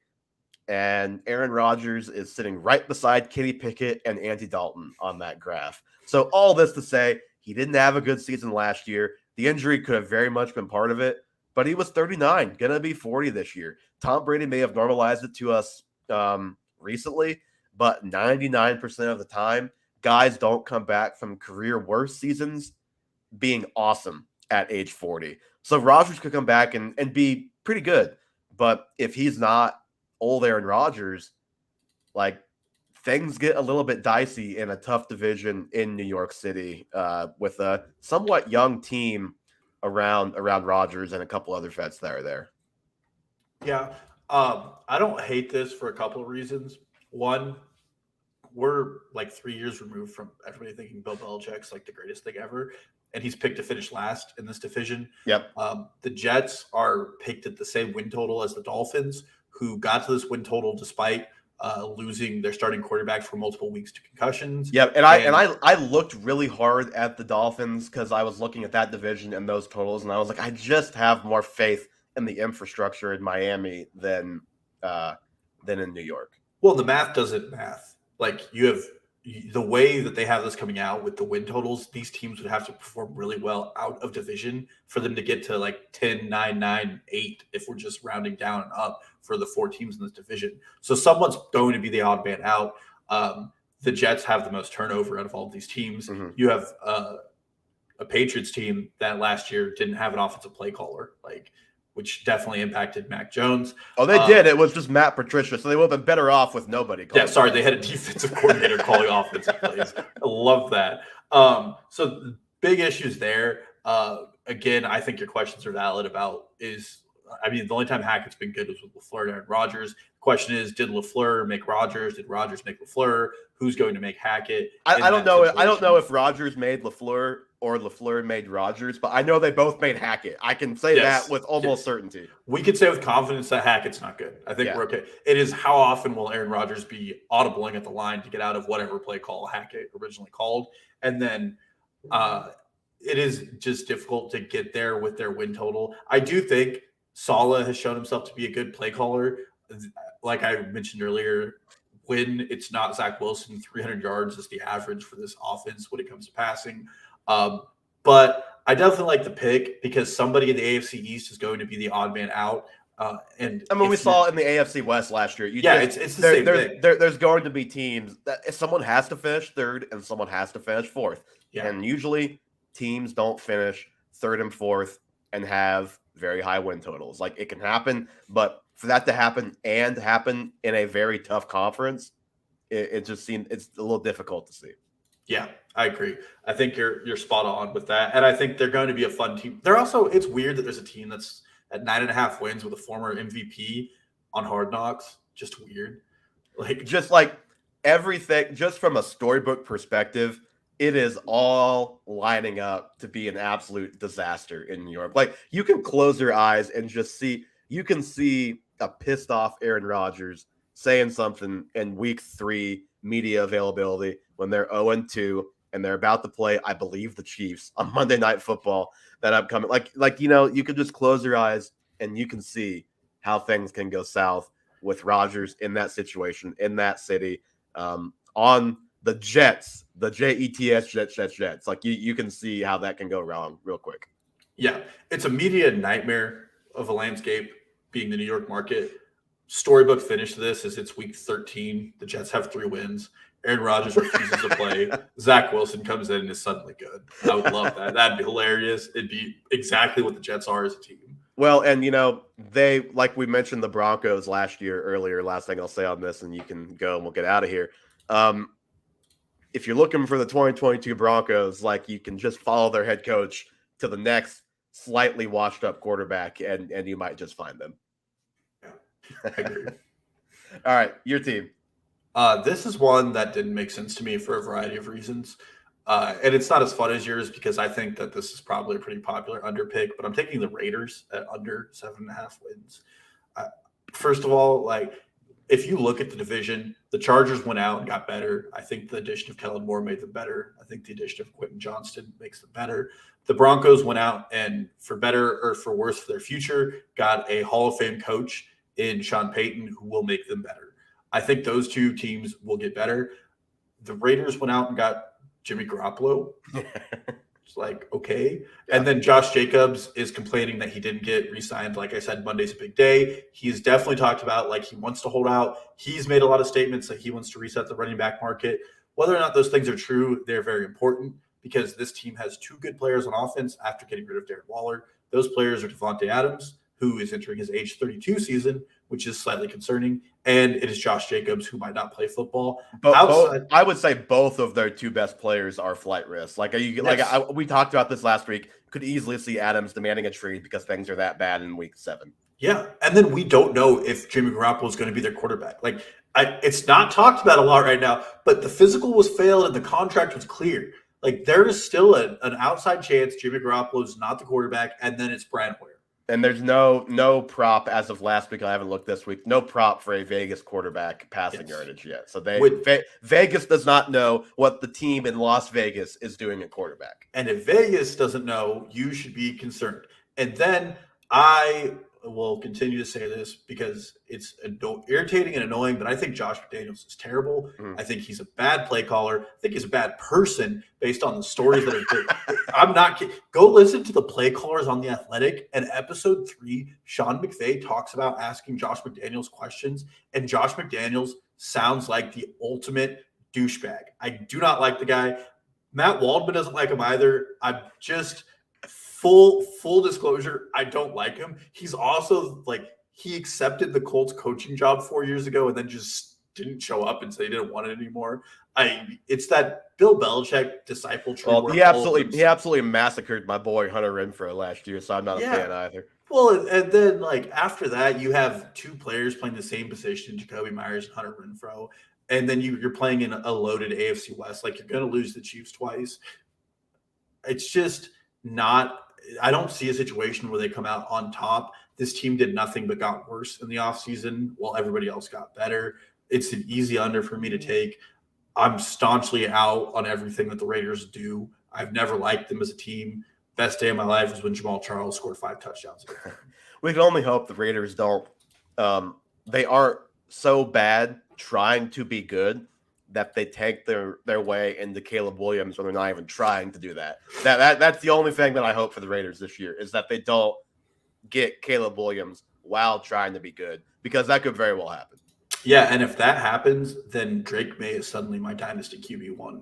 And Aaron Rodgers is sitting right beside Kenny Pickett and Andy Dalton on that graph. So all this to say, he didn't have a good season last year. The injury could have very much been part of it, but he was 39, going to be 40 this year. Tom Brady may have normalized it to us recently, but 99% of the time, guys don't come back from career worst seasons being awesome at age 40. So Rodgers could come back and be pretty good. But if he's not old Aaron Rodgers, like, things get a little bit dicey in a tough division in New York City with a somewhat young team around Rodgers and a couple other vets that are there. Yeah. I don't hate this for a couple of reasons. One, we're like 3 years removed from everybody thinking Bill Belichick's like the greatest thing ever, and he's picked to finish last in this division. Yep. The Jets are picked at the same win total as the Dolphins, who got to this win total despite losing their starting quarterback for multiple weeks to concussions. Yep. And I looked really hard at the Dolphins because I was looking at that division and those totals, and I was like, I just have more faith in the infrastructure in Miami than in New York. Well, the math doesn't math. Like, you have the way that they have this coming out with the win totals, these teams would have to perform really well out of division for them to get to like 10, 9, 9, 8 if we're just rounding down and up for the 4 teams in this division. So someone's going to be the odd man out. The Jets have the most turnover out of all of these teams. Mm-hmm. You have a Patriots team that last year didn't have an offensive play caller. Like, which definitely impacted Mac Jones. Oh, they did. It was just Matt Patricia, so they would have been better off with nobody. Yeah, sorry, they had a defensive coordinator calling offensive plays. I love that. So the big issues there. Again, I think your questions are valid about the only time Hackett's been good was with LaFleur and Aaron Rodgers. The question is, did LaFleur make Rodgers? Did Rodgers make LaFleur? Who's going to make Hackett? I don't know. I don't know if Rodgers made LaFleur or LaFleur made Rodgers, but I know they both made Hackett. I can say that with almost certainty. We could say with confidence that Hackett's not good. I think we're okay. It is how often will Aaron Rodgers be audibling at the line to get out of whatever play call Hackett originally called. And then it is just difficult to get there with their win total. I do think Saleh has shown himself to be a good play caller. Like I mentioned earlier, when it's not Zach Wilson, 300 yards is the average for this offense when it comes to passing. But I definitely like the pick because somebody in the AFC East is going to be the odd man out. And I mean, we saw it in the AFC West last year. It's the same thing. There's going to be teams that someone has to finish third and someone has to finish fourth. Yeah. And usually teams don't finish third and fourth and have very high win totals. Like, it can happen, but for that to happen and happen in a very tough conference, it just seems it's a little difficult to see. Yeah, I agree. I think you're spot on with that. And I think they're going to be a fun team. It's weird that there's a team that's at 9.5 wins with a former MVP on Hard Knocks. Just weird. Like everything, just from a storybook perspective, it is all lining up to be an absolute disaster in New York. Like, you can close your eyes and just see a pissed off Aaron Rodgers saying something in week 3 media availability when they're 0-2 and they're about to play, I believe, the Chiefs on Monday Night Football that upcoming. You could just close your eyes and you can see how things can go south with Rodgers in that situation, in that city, on the Jets, the Jets, Jets. Like, you can see how that can go wrong real quick. Yeah, it's a media nightmare of a landscape being the New York market. Storybook finish to this is it's week 13. The Jets have 3 wins. Aaron Rodgers refuses to play. Zach Wilson comes in and is suddenly good. I would love that. That'd be hilarious. It'd be exactly what the Jets are as a team. Well, and they, like we mentioned the Broncos last thing I'll say on this, and you can go and we'll get out of here. If you're looking for the 2022 Broncos, you can just follow their head coach to the next slightly washed up quarterback and you might just find them. Yeah, I agree. All right, your team. This is one that didn't make sense to me for a variety of reasons. And it's not as fun as yours because I think that this is probably a pretty popular under pick, but I'm taking the Raiders at under 7.5 wins. First of all, if you look at the division, the Chargers went out and got better. I think the addition of Kellen Moore made them better. I think the addition of Quentin Johnston makes them better. The Broncos went out and, for better or for worse for their future, got a Hall of Fame coach in Sean Payton who will make them better. I think those two teams will get better. The Raiders went out and got Jimmy Garoppolo. It's okay. Yeah. And then Josh Jacobs is complaining that he didn't get re-signed. Like I said, Monday's a big day. He's definitely talked about he wants to hold out. He's made a lot of statements that he wants to reset the running back market. Whether or not those things are true, they're very important because this team has 2 good players on offense after getting rid of Darren Waller. Those players are Devontae Adams, who is entering his age 32 season, which is slightly concerning. And it is Josh Jacobs, who might not play football. I would say both of their 2 best players are flight risks. We talked about this last week. Could easily see Adams demanding a trade because things are that bad in week 7. Yeah, and then we don't know if Jimmy Garoppolo is going to be their quarterback. It's not talked about a lot right now, but the physical was failed and the contract was clear. There is still an outside chance Jimmy Garoppolo is not the quarterback, and then it's Brian Hoyer. And there's no prop as of last week. I haven't looked this week. No prop for a Vegas quarterback passing yardage yet. So Vegas does not know what the team in Las Vegas is doing at quarterback. And if Vegas doesn't know, you should be concerned. And then I will continue to say this because it's irritating and annoying, but I think Josh McDaniels is terrible. I think he's a bad play caller. I think he's a bad person based on the stories that are I'm not kidding. Go listen to the play callers on The Athletic. And episode 3, Sean McVay talks about asking Josh McDaniels questions, and Josh McDaniels sounds like the ultimate douchebag. I do not like the guy. Matt Waldman doesn't like him either. I'm just full disclosure, I don't like him. He's also he accepted the Colts coaching job 4 years ago and then just didn't show up and say he didn't want it anymore. It's that Bill Belichick disciple tree. Well, he absolutely massacred my boy Hunter Renfrow last year, so I'm not a fan either. Well, and then after that, you have two players playing the same position, Jacoby Myers and Hunter Renfrow, and then you're playing in a loaded AFC West. You're going to lose the Chiefs twice. It's just not. I don't see a situation where they come out on top. This team did nothing but got worse in the offseason while everybody else got better. It's an easy under for me to take. I'm staunchly out on everything that the Raiders do. I've never liked them as a team. Best day of my life was when Jamal Charles scored 5 touchdowns. We can only hope the Raiders don't. They aren't so bad trying to be good that they take their way into Caleb Williams when they're not even trying to do that. That's the only thing that I hope for the Raiders this year is that they don't get Caleb Williams while trying to be good, because that could very well happen. Yeah, and if that happens, then Drake May is suddenly my dynasty QB1.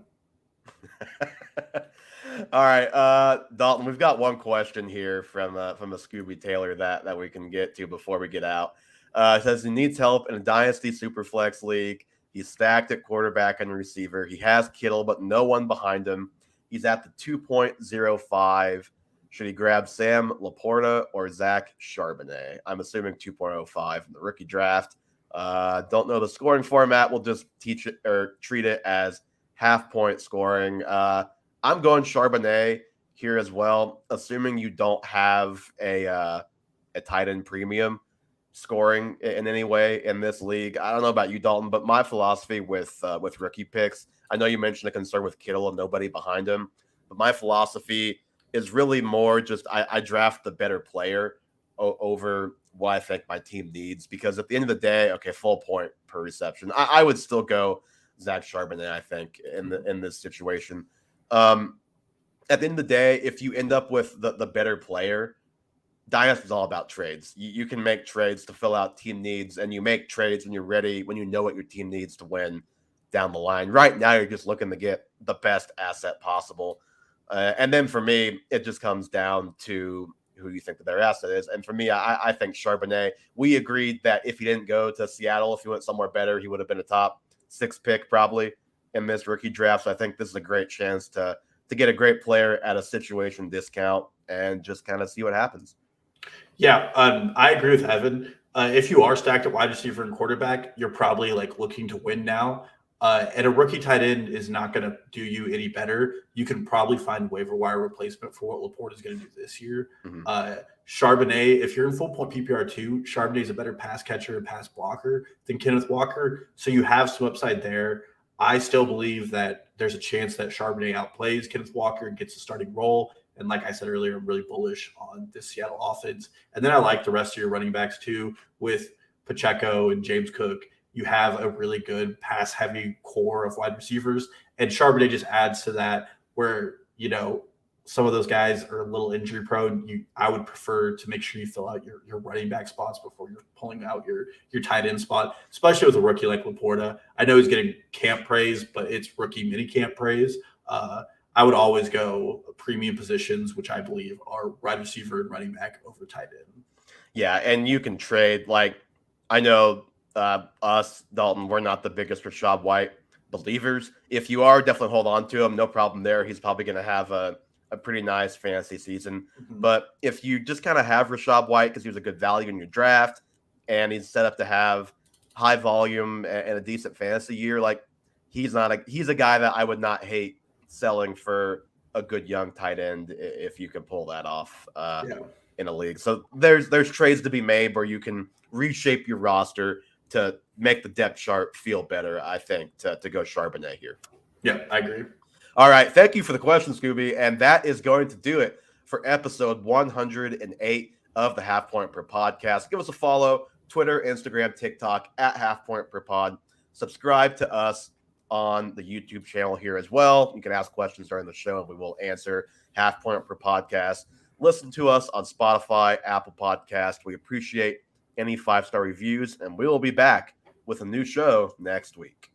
All right, Dalton, we've got one question here from a Scooby Taylor that we can get to before we get out. It says he needs help in a dynasty superflex league. He's stacked at quarterback and receiver. He has Kittle, but no one behind him. He's at the 2.05. Should he grab Sam Laporta or Zach Charbonnet? I'm assuming 2.05 in the rookie draft. Don't know the scoring format. We'll just teach it or treat it as half-point scoring. I'm going Charbonnet here as well, assuming you don't have a tight end premium scoring in any way in this league. I don't know about you, Dalton, but my philosophy with rookie picks, I know you mentioned a concern with Kittle and nobody behind him, but my philosophy is really more just I draft the better player over what I think my team needs, because at the end of the day, okay, full point per reception. I would still go Zach Charbonnet, I think, in this situation. At the end of the day, if you end up with the better player, Dynasty is all about trades. You can make trades to fill out team needs, and you make trades when you're ready, when you know what your team needs to win down the line. Right now, you're just looking to get the best asset possible. And then for me, it just comes down to who you think that their asset is. And for me, I think Charbonnet, we agreed that if he didn't go to Seattle, if he went somewhere better, he would have been a top 6 pick probably in this rookie draft. So I think this is a great chance to get a great player at a situation discount and just kind of see what happens. Yeah, I agree with Evan. If you are stacked at wide receiver and quarterback, you're probably looking to win now. And a rookie tight end is not going to do you any better. You can probably find waiver wire replacement for what Laporte is going to do this year. Mm-hmm. Charbonnet, if you're in full point PPR too, Charbonnet is a better pass catcher and pass blocker than Kenneth Walker. So you have some upside there. I still believe that there's a chance that Charbonnet outplays Kenneth Walker and gets a starting role. And like I said earlier, I'm really bullish on this Seattle offense. And then I like the rest of your running backs too, with Pacheco and James Cook. You have a really good pass-heavy core of wide receivers. And Charbonnet just adds to that where, some of those guys are a little injury prone. I would prefer to make sure you fill out your running back spots before you're pulling out your tight end spot, especially with a rookie like Laporta. I know he's getting camp praise, but it's rookie mini camp praise. I would always go premium positions, which I believe are wide receiver and running back over tight end. Yeah, and you can trade. I know us, Dalton, we're not the biggest Rachaad White believers. If you are, definitely hold on to him. No problem there. He's probably going to have a pretty nice fantasy season. Mm-hmm. But if you just kind of have Rachaad White because he was a good value in your draft and he's set up to have high volume and a decent fantasy year, he's a guy that I would not hate selling for a good young tight end if you can pull that off in a league. So there's trades to be made where you can reshape your roster to make the depth chart feel better, I think, to go Charbonnet here. Yeah, I agree. All right. Thank you for the question, Scooby. And that is going to do it for episode 108 of the Half Point Per Podcast. Give us a follow, Twitter, Instagram, TikTok, at Half Point Per Pod. Subscribe to us on the YouTube channel here as well. You can ask questions during the show and we will answer. Half Point Per Podcast. Listen to us on Spotify, Apple Podcast. We appreciate any 5-star reviews, and we will be back with a new show next week.